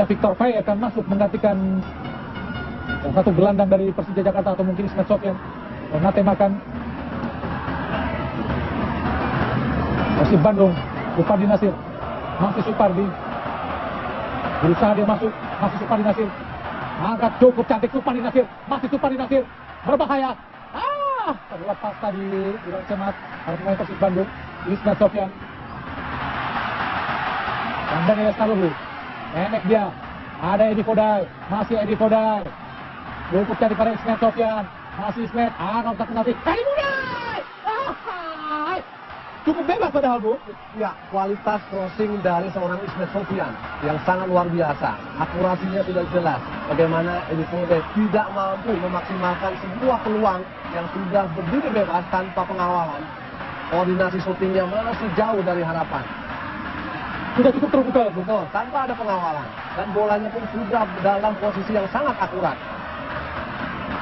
Victor Fay akan masuk menggantikan satu gelandang dari Persija Jakarta atau mungkin Ismet Sofyan. Karena temakan Persib Bandung, Supardi Nasir, masih Supardi, berusaha dia masuk, masih Supardi Nasir, angkat cukup cantik Supardi Nasir, masih Supardi Nasir, berbahaya, terlepas tadi tidak cemat para pemain Persib Bandung, Ismet Sofyan, Ramdhani Lestaluhu. Enek dia, ada Edi Fodai, masih Edi Fodai, cukup cari pada Ismet Sofyan, masih Ismet, kotak penalti, Edi Fodai, cukup bebas padahal, Bu. Ya, kualitas crossing dari seorang Ismet Sofyan yang sangat luar biasa, akurasinya tidak jelas, bagaimana Edi Fodai tidak mampu memaksimalkan sebuah peluang yang sudah berdiri bebas tanpa pengawalan, koordinasi shootingnya masih jauh dari harapan. Sudah cukup terbuka, betul, tanpa ada pengawalan. Dan bolanya pun sudah dalam posisi yang sangat akurat.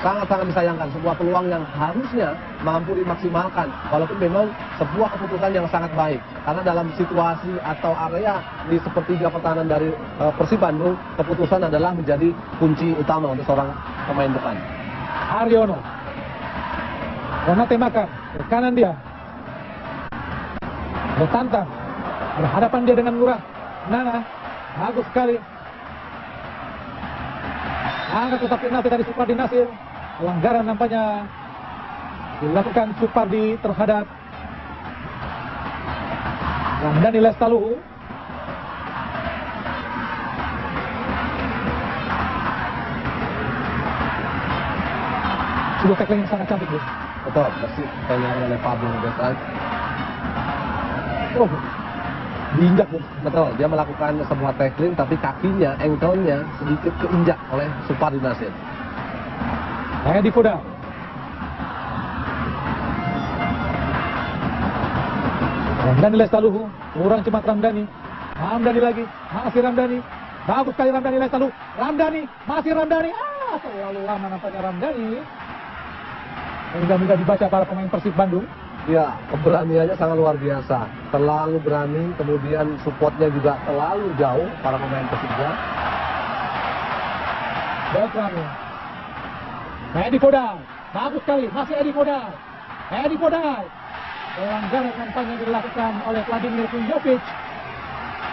Sangat-sangat disayangkan, sebuah peluang yang harusnya mampu dimaksimalkan. Walaupun memang sebuah keputusan yang sangat baik. Karena dalam situasi atau area di sepertiga pertahanan dari Persib Bandung, keputusan adalah menjadi kunci utama untuk seorang pemain depan. Haryono. Karena temakan, ke kanan dia. Bertantang. Berhadapan dia dengan Lurah Nana. Bagus sekali. Angkat kotak penalti dari Supardi Nasir. Pelanggaran nampaknya dilakukan Supardi terhadap Ramdhani Lestaluhu. Sebuah tackling yang sangat cantik, Bung. Betul, bersih dilakukan oleh Pablo Beltran. Oh, diinjak, Bung. Betul, dia melakukan sebuah tackling tapi kakinya, ankle-nya sedikit keinjak oleh Supardi Nasir. Edi Foda. Ramdhani Lestaluhu, kurang cepat Ramdhani. Ramdhani lagi, masih Ramdhani. Bagus sekali Ramdhani Lestaluhu. Ramdhani, masih Ramdhani. Terlalu lama nampaknya Ramdhani. Mudah-mudahan dibaca para pemain Persib Bandung. Ya, keberaniannya sangat luar biasa. Terlalu berani, kemudian supportnya juga terlalu jauh para pemain Persija. Beltran. Edi Foda. Bagus sekali, masih Edi Foda. Edi Foda. Pelanggaran kampanye dilakukan oleh Vladimir Kunjovic.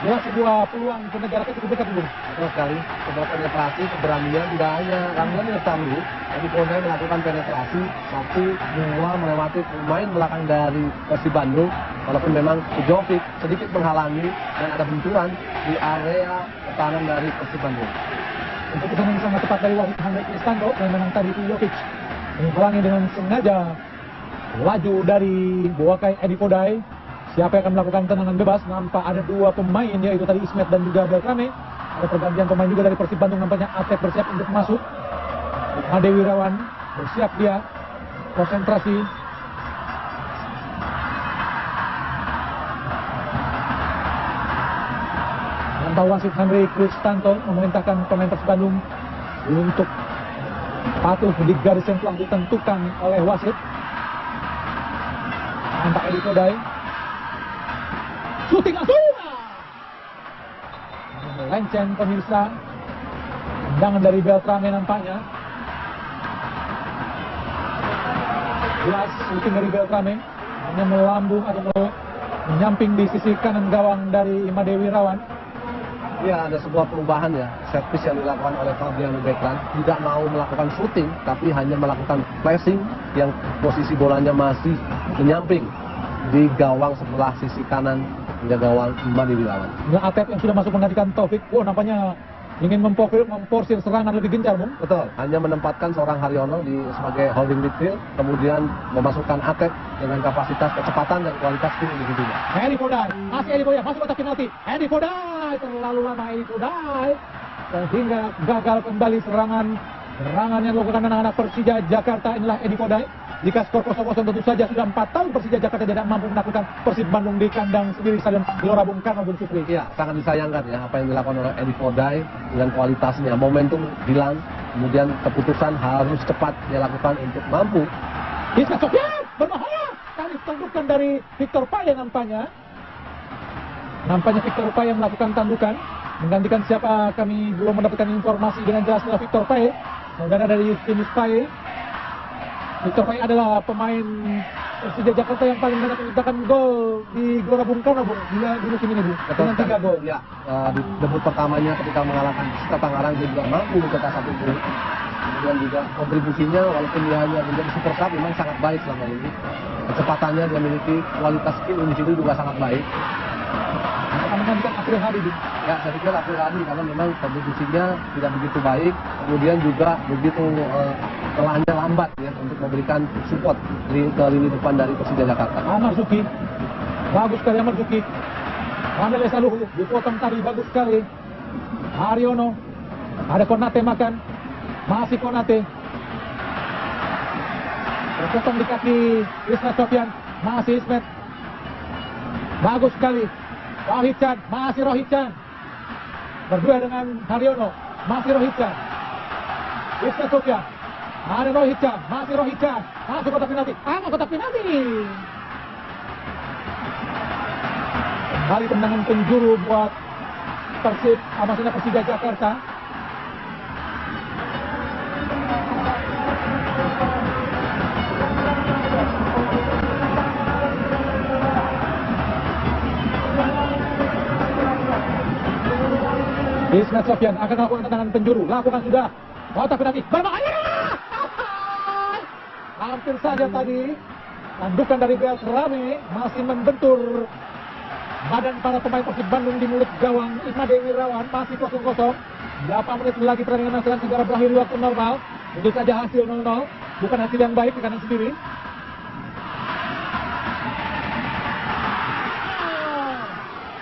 Ya, sebuah peluang ke negara cukup dekat dulu. Betul sekali, sebuah penetrasi, keberanian, tidak hanya Ramdhani Lestaluhu, Edi Foda melakukan penetrasi, satu, dua, melewati pemain belakang dari Persib Bandung, walaupun memang Kunjovic sedikit menghalangi dan ada benturan di area pertahanan dari Persib Bandung. Keputusan yang sangat tepat dari Wahid Hendrik Kristanto, dan memang tadi Kunjovic menghalangi dengan sengaja laju dari Boakai Edi Fodai. Siapa yang akan melakukan tendangan bebas? Nampak ada dua pemain, yaitu tadi Ismet dan juga Beltrame. Ada pergantian pemain juga dari Persib Bandung, nampaknya Atep bersiap untuk masuk. Ade Wirawan bersiap dia, konsentrasi. Tanpa wasit Hendrik Kristanto memerintahkan pemain Persib Bandung untuk patuh di garis yang telah ditentukan oleh wasit. Nampak Edi Fodai. Shooting langsung. Melenceng pemirsa. Tendangan dari Beltrame nampaknya. Jelas shooting dari Beltrame. Hanya melambung atau menyamping di sisi kanan gawang dari Imade Wirawan. Ya, ada sebuah perubahan ya, set piece yang dilakukan oleh Fabiano Beltran. Tidak mau melakukan shooting, tapi hanya melakukan flashing yang posisi bolanya masih menyamping di gawang sebelah sisi kanan hingga gawang Imade Wirawan. Ya, Atep yang sudah masuk menggantikan Taufik. Nampaknya ingin memporsir serangan lebih gencar, Bung. Betul, hanya menempatkan seorang Haryono sebagai holding midfield, kemudian memasukkan Atep dengan kapasitas kecepatan dan kualitas tim individunya. Edi Fodai, masih Edi Fodai, masuk kotak penalti. Edi Fodai, terlalu lama Edi Fodai, sehingga gagal kembali serangan yang dilakukan anak-anak Persija Jakarta. Inilah Edi Fodai. Jika skor 0-0 tentu saja sudah 4 tahun Persija Jakarta tidak mampu menaklukkan Persib Bandung di kandang sendiri Stadion Gelora Bung Karno, Bung Supri. Ya, sangat disayangkan ya apa yang dilakukan oleh Edi Fodai dengan kualitasnya. Momentum hilang, kemudian keputusan harus cepat dia lakukan untuk mampu. Ismet Sofyan berbahaya. Kali tandukan dari Victor Paye nampaknya. Victor Paye melakukan tandukan. Menggantikan siapa kami belum mendapatkan informasi dengan jelas adalah Victor Paye. Saudara dari Justinus Paye. Victor Paye adalah pemain Persija Jakarta yang paling banyak menciptakan gol di Gelora Bung Karno, Bung, di musim ini, Bung, dengan 3 gol. Ya, di debut pertamanya ketika mengalahkan Persita Tangerang dia juga mampu mencetak 1 gol. Kemudian juga kontribusinya walaupun dia hanya menjadi super sub memang sangat baik selama ini. Kecepatannya dia memiliki, kualitas skill individu juga sangat baik. Akan menggantikan April Hadi, Bung. Ya, saya pikir April Hadi karena memang kontribusinya tidak begitu baik, kemudian juga begitu telahnya lambat ya untuk memberikan support ke lini depan dari Persija Jakarta. Ahmad Zuki, bagus sekali Ahmad Zuki. Ramdhani Lestaluhu dipotong tadi, bagus sekali. Haryono, ada Konate makan, masih Konate. Terpotong di kaki Ismet Sofyan, masih Ismet. Bagus sekali. Rohit Chan, masih Rohit Chan. Berdua dengan Haryono, masih Rohit Chan. Ismet Sofyan, ada Rohit Chan, masih Rohit Chan. Masuk kotak penalti, kotak penalti. Kembali tendangan penjuru buat Persib, maksudnya Persija Jakarta. Ismet Sofyan akan melakukan tendangan penjuru, lakukan sudah. Kotak penalti, berbahaya. Hampir saja tadi tandukan dari Beltrame masih membentur badan para pemain Persib Bandung di mulut gawang Imade Wirawan. Masih 0-0. 8 menit lagi pertandingan masih segera berakhir di waktu normal. Tentu saja hasil 0-0. bukan hasil yang baik di kanan sendiri.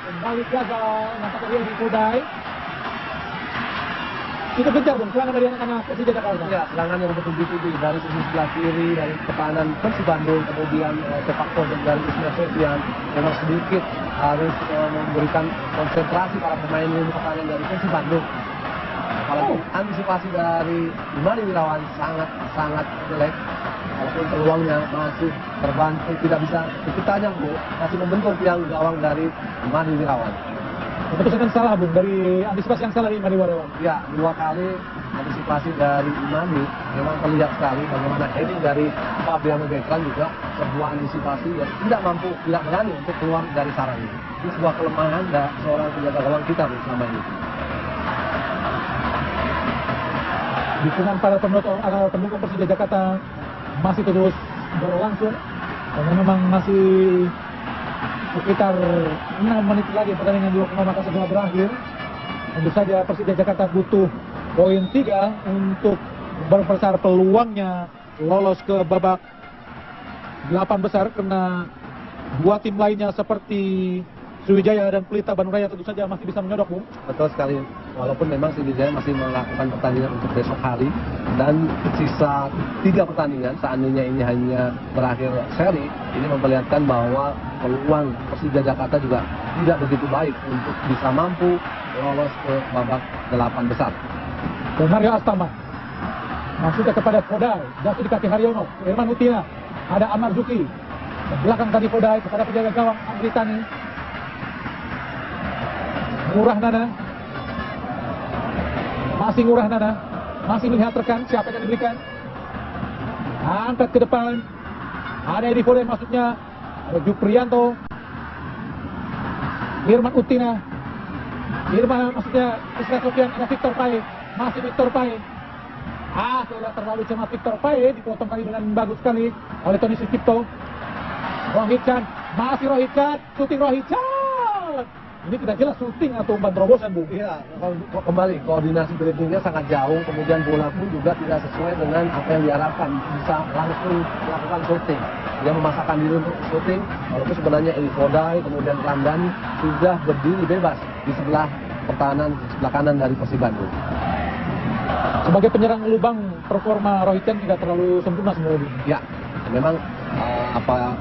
Kembali gagal, nampaknya dia di Kodai. Itu kejar dong, serangan dari anak-anak Persija Jakarta. Ya, serangan yang bertubi-tubi dari sisi sebelah kiri, dari pertahanan Persib Bandung, kemudian sepak bola dari Ismail Sofian memang sedikit harus memberikan konsentrasi para pemain ini pertahanan dari Persib Bandung. Apalagi antisipasi dari Imani Wirawan sangat jelek. Walaupun peluangnya masih terbantu, tidak bisa diciptanya, masih membentur tiang gawang dari Imani Wirawan. Keputusan salah, Bung, dari antisipasi yang salah dari Imani Wirawan. Ya, 2 kali antisipasi dari Imani memang terlihat sekali bagaimana heading dari Fabiano Bekran juga sebuah antisipasi yang tidak berani untuk keluar dari sarang ini. Ini sebuah kelemahan dari seorang penjaga gawang kita selama ini. Dukungan para pendukung Persija Jakarta masih terus berlangsung karena memang masih sekitar 6 menit lagi pertandingan 2,5 maka segera berakhir. Tentu saja Persija Jakarta butuh poin 3 untuk memperbesar peluangnya lolos ke babak 8 besar karena 2 tim lainnya seperti Sriwijaya dan Pelita Bandung Raya tentu saja masih bisa menyodok, Bung. Betul sekali, walaupun memang Sriwijaya masih melakukan pertandingan untuk besok hari dan sisa 3 pertandingan seandainya ini hanya berakhir seri, ini memperlihatkan bahwa peluang Persija Jakarta juga tidak begitu baik untuk bisa mampu lolos ke babak 8 besar. Dan Mario Astama masuknya kepada Kodai, jatuh di kaki Haryono, Irman Utina, ada Amar Zuki, di belakang tadi Kodai kepada penjaga gawang Andri Tani. Ngurah Nana, masih Ngurah Nana, masih melihat rekan siapa yang diberikan, angkat ke depan, ada Edi Fode masuknya, ada Juprianto, Irman Utina, Irman maksudnya Ismail Sofian, ada Victor Pae, masih Victor Pae, tidak terlalu cemas Victor Pae, dipotong kali dengan bagus sekali oleh Tony Sucipto. Rohit Chan, masih Rohit Chan, syuting Rohit Chan. Ini tidak jelas syuting atau umpan terobosan, Bu. Iya, kembali koordinasi dribblingnya sangat jauh, kemudian bola pun juga tidak sesuai dengan apa yang diharapkan, bisa langsung melakukan syuting. Dia memasakkan diri untuk syuting, walaupun sebenarnya Edi Fodai, kemudian Ramdhani sudah berdiri bebas di sebelah pertahanan, di sebelah kanan dari Persib Bandung. Sebagai penyerang lubang, performa Rohit Chan tidak terlalu sempurna sebenarnya. Ya, memang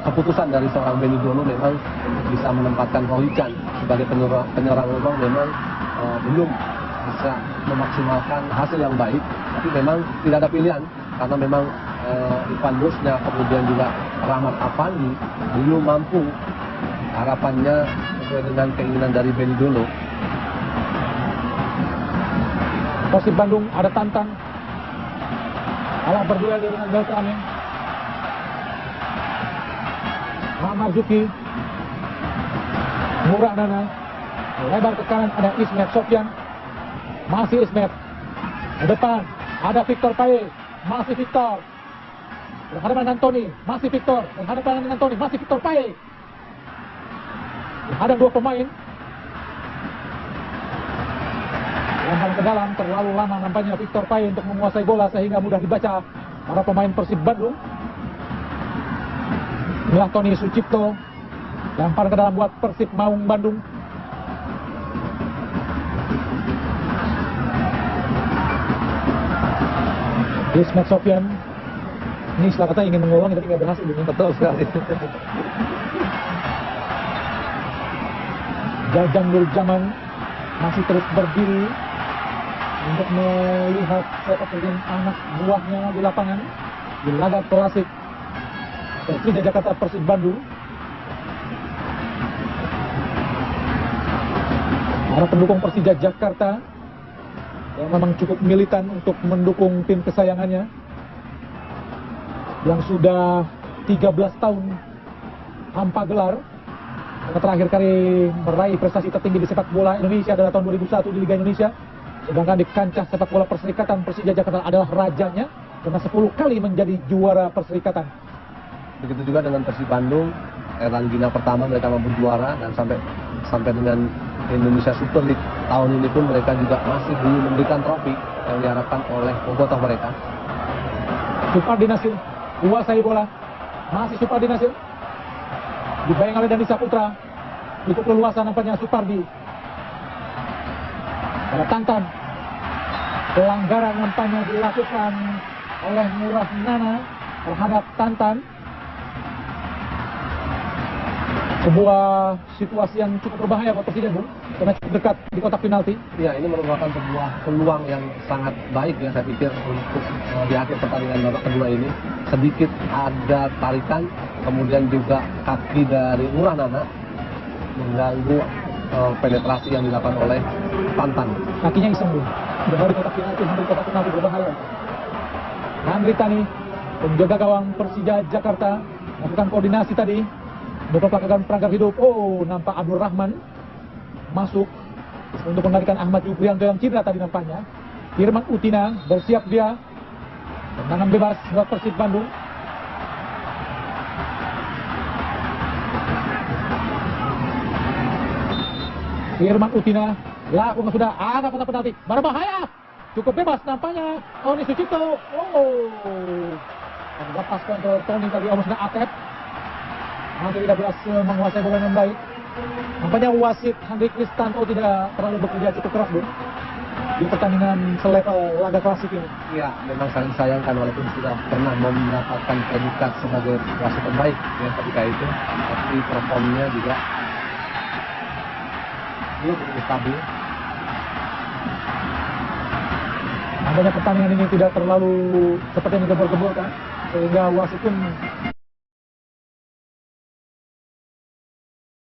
keputusan dari seorang Benny Dono memang bisa menempatkan Rohit Chan sebagai penyerang lubang memang belum bisa memaksimalkan hasil yang baik, tapi memang tidak ada pilihan karena memang Ivan Busnya kemudian juga Rahmat Afandi belum mampu, harapannya sesuai dengan keinginan dari Benny Dono. Persib Bandung ada tantang, kalah berduel dengan Beltrame. Amar Zuki, Ngurah Nana, lebar ke kanan ada Ismet Sofian, masih Ismet, ke depan ada Victor Pae, masih Victor, berhadapan dengan Tony, masih Victor, berhadapan dengan Tony, masih Victor Pae. Ada 2 pemain, lempar ke dalam, terlalu lama nampaknya Victor Pae untuk menguasai bola sehingga mudah dibaca para pemain Persib Bandung. Inilah Tony Sucipto, lempar ke dalam buat Persib Maung Bandung. Ismet Sofian, ini setelah kata ingin mengulang tapi tidak berhasil. Betul sekali. Jajang Nur Jaman masih terus berdiri untuk melihat sepak terjang anak buahnya di lapangan di laga klasik Persija Jakarta Persib Bandung. Para pendukung Persija Jakarta yang memang cukup militan untuk mendukung tim kesayangannya yang sudah 13 tahun tanpa gelar. Terakhir kali meraih prestasi tertinggi di sepak bola Indonesia adalah tahun 2001 di Liga Indonesia. Sedangkan di kancah sepak bola Perserikatan Persija Jakarta adalah rajanya karena 10 kali menjadi juara Perserikatan. Begitu juga dengan Persib Bandung, era Ligina pertama mereka mampu juara dan sampai dengan Indonesia Super League tahun ini pun mereka juga masih belum memberikan trofi yang diharapkan oleh bobotoh mereka. Supardi Nasir kuasai bola, masih Supardi Nasir dibayang oleh Dani Saputra, cukup leluasa nampaknya Supardi. Pada Tantan, pelanggaran nampaknya dilakukan oleh Murah Nana terhadap Tantan. Sebuah situasi yang cukup berbahaya buat Persija, Bung, karena cukup dekat di kotak penalti. Ya, ini merupakan sebuah peluang yang sangat baik ya saya pikir untuk di akhir pertandingan babak kedua ini. Sedikit ada tarikan, kemudian juga kaki dari Murah Nana mengganggu penetrasi yang dilakukan oleh Tantan. Kakinya iseng, Bung. Sudah di kotak penalti, hampir kotak penalti berbahaya. Andri Tani, penjaga gawang Persija Jakarta, melakukan koordinasi tadi. Melakukan perangkap hidup. Oh, nampak Abdul Rahman masuk untuk menggantikan Ahmad Yuprianto yang cedera tadi nampaknya. Firman Utina bersiap dia. Tendangan bebas buat Persib Bandung. Firman Utina lakukan sudah ada kotak penalti. Berbahaya. Cukup bebas nampaknya. Oni Sucipto. Oh. Lepas kontrol Tony tadi Omos dan Atep. Nanti tidak berhasil menguasai bola dengan baik. Nampaknya wasit Henry Kristanto tidak terlalu bekerja cukup keras, Bung, di pertandingan selevel laga klasik ini. Ya, memang sangat disayangkan walaupun sudah pernah mendapatkan predikat sebagai wasit terbaik ya ketika itu, tapi performnya juga belum begitu stabil. Nampaknya pertandingan ini tidak terlalu seperti yang digembor-gemborkan, sehingga wasit pun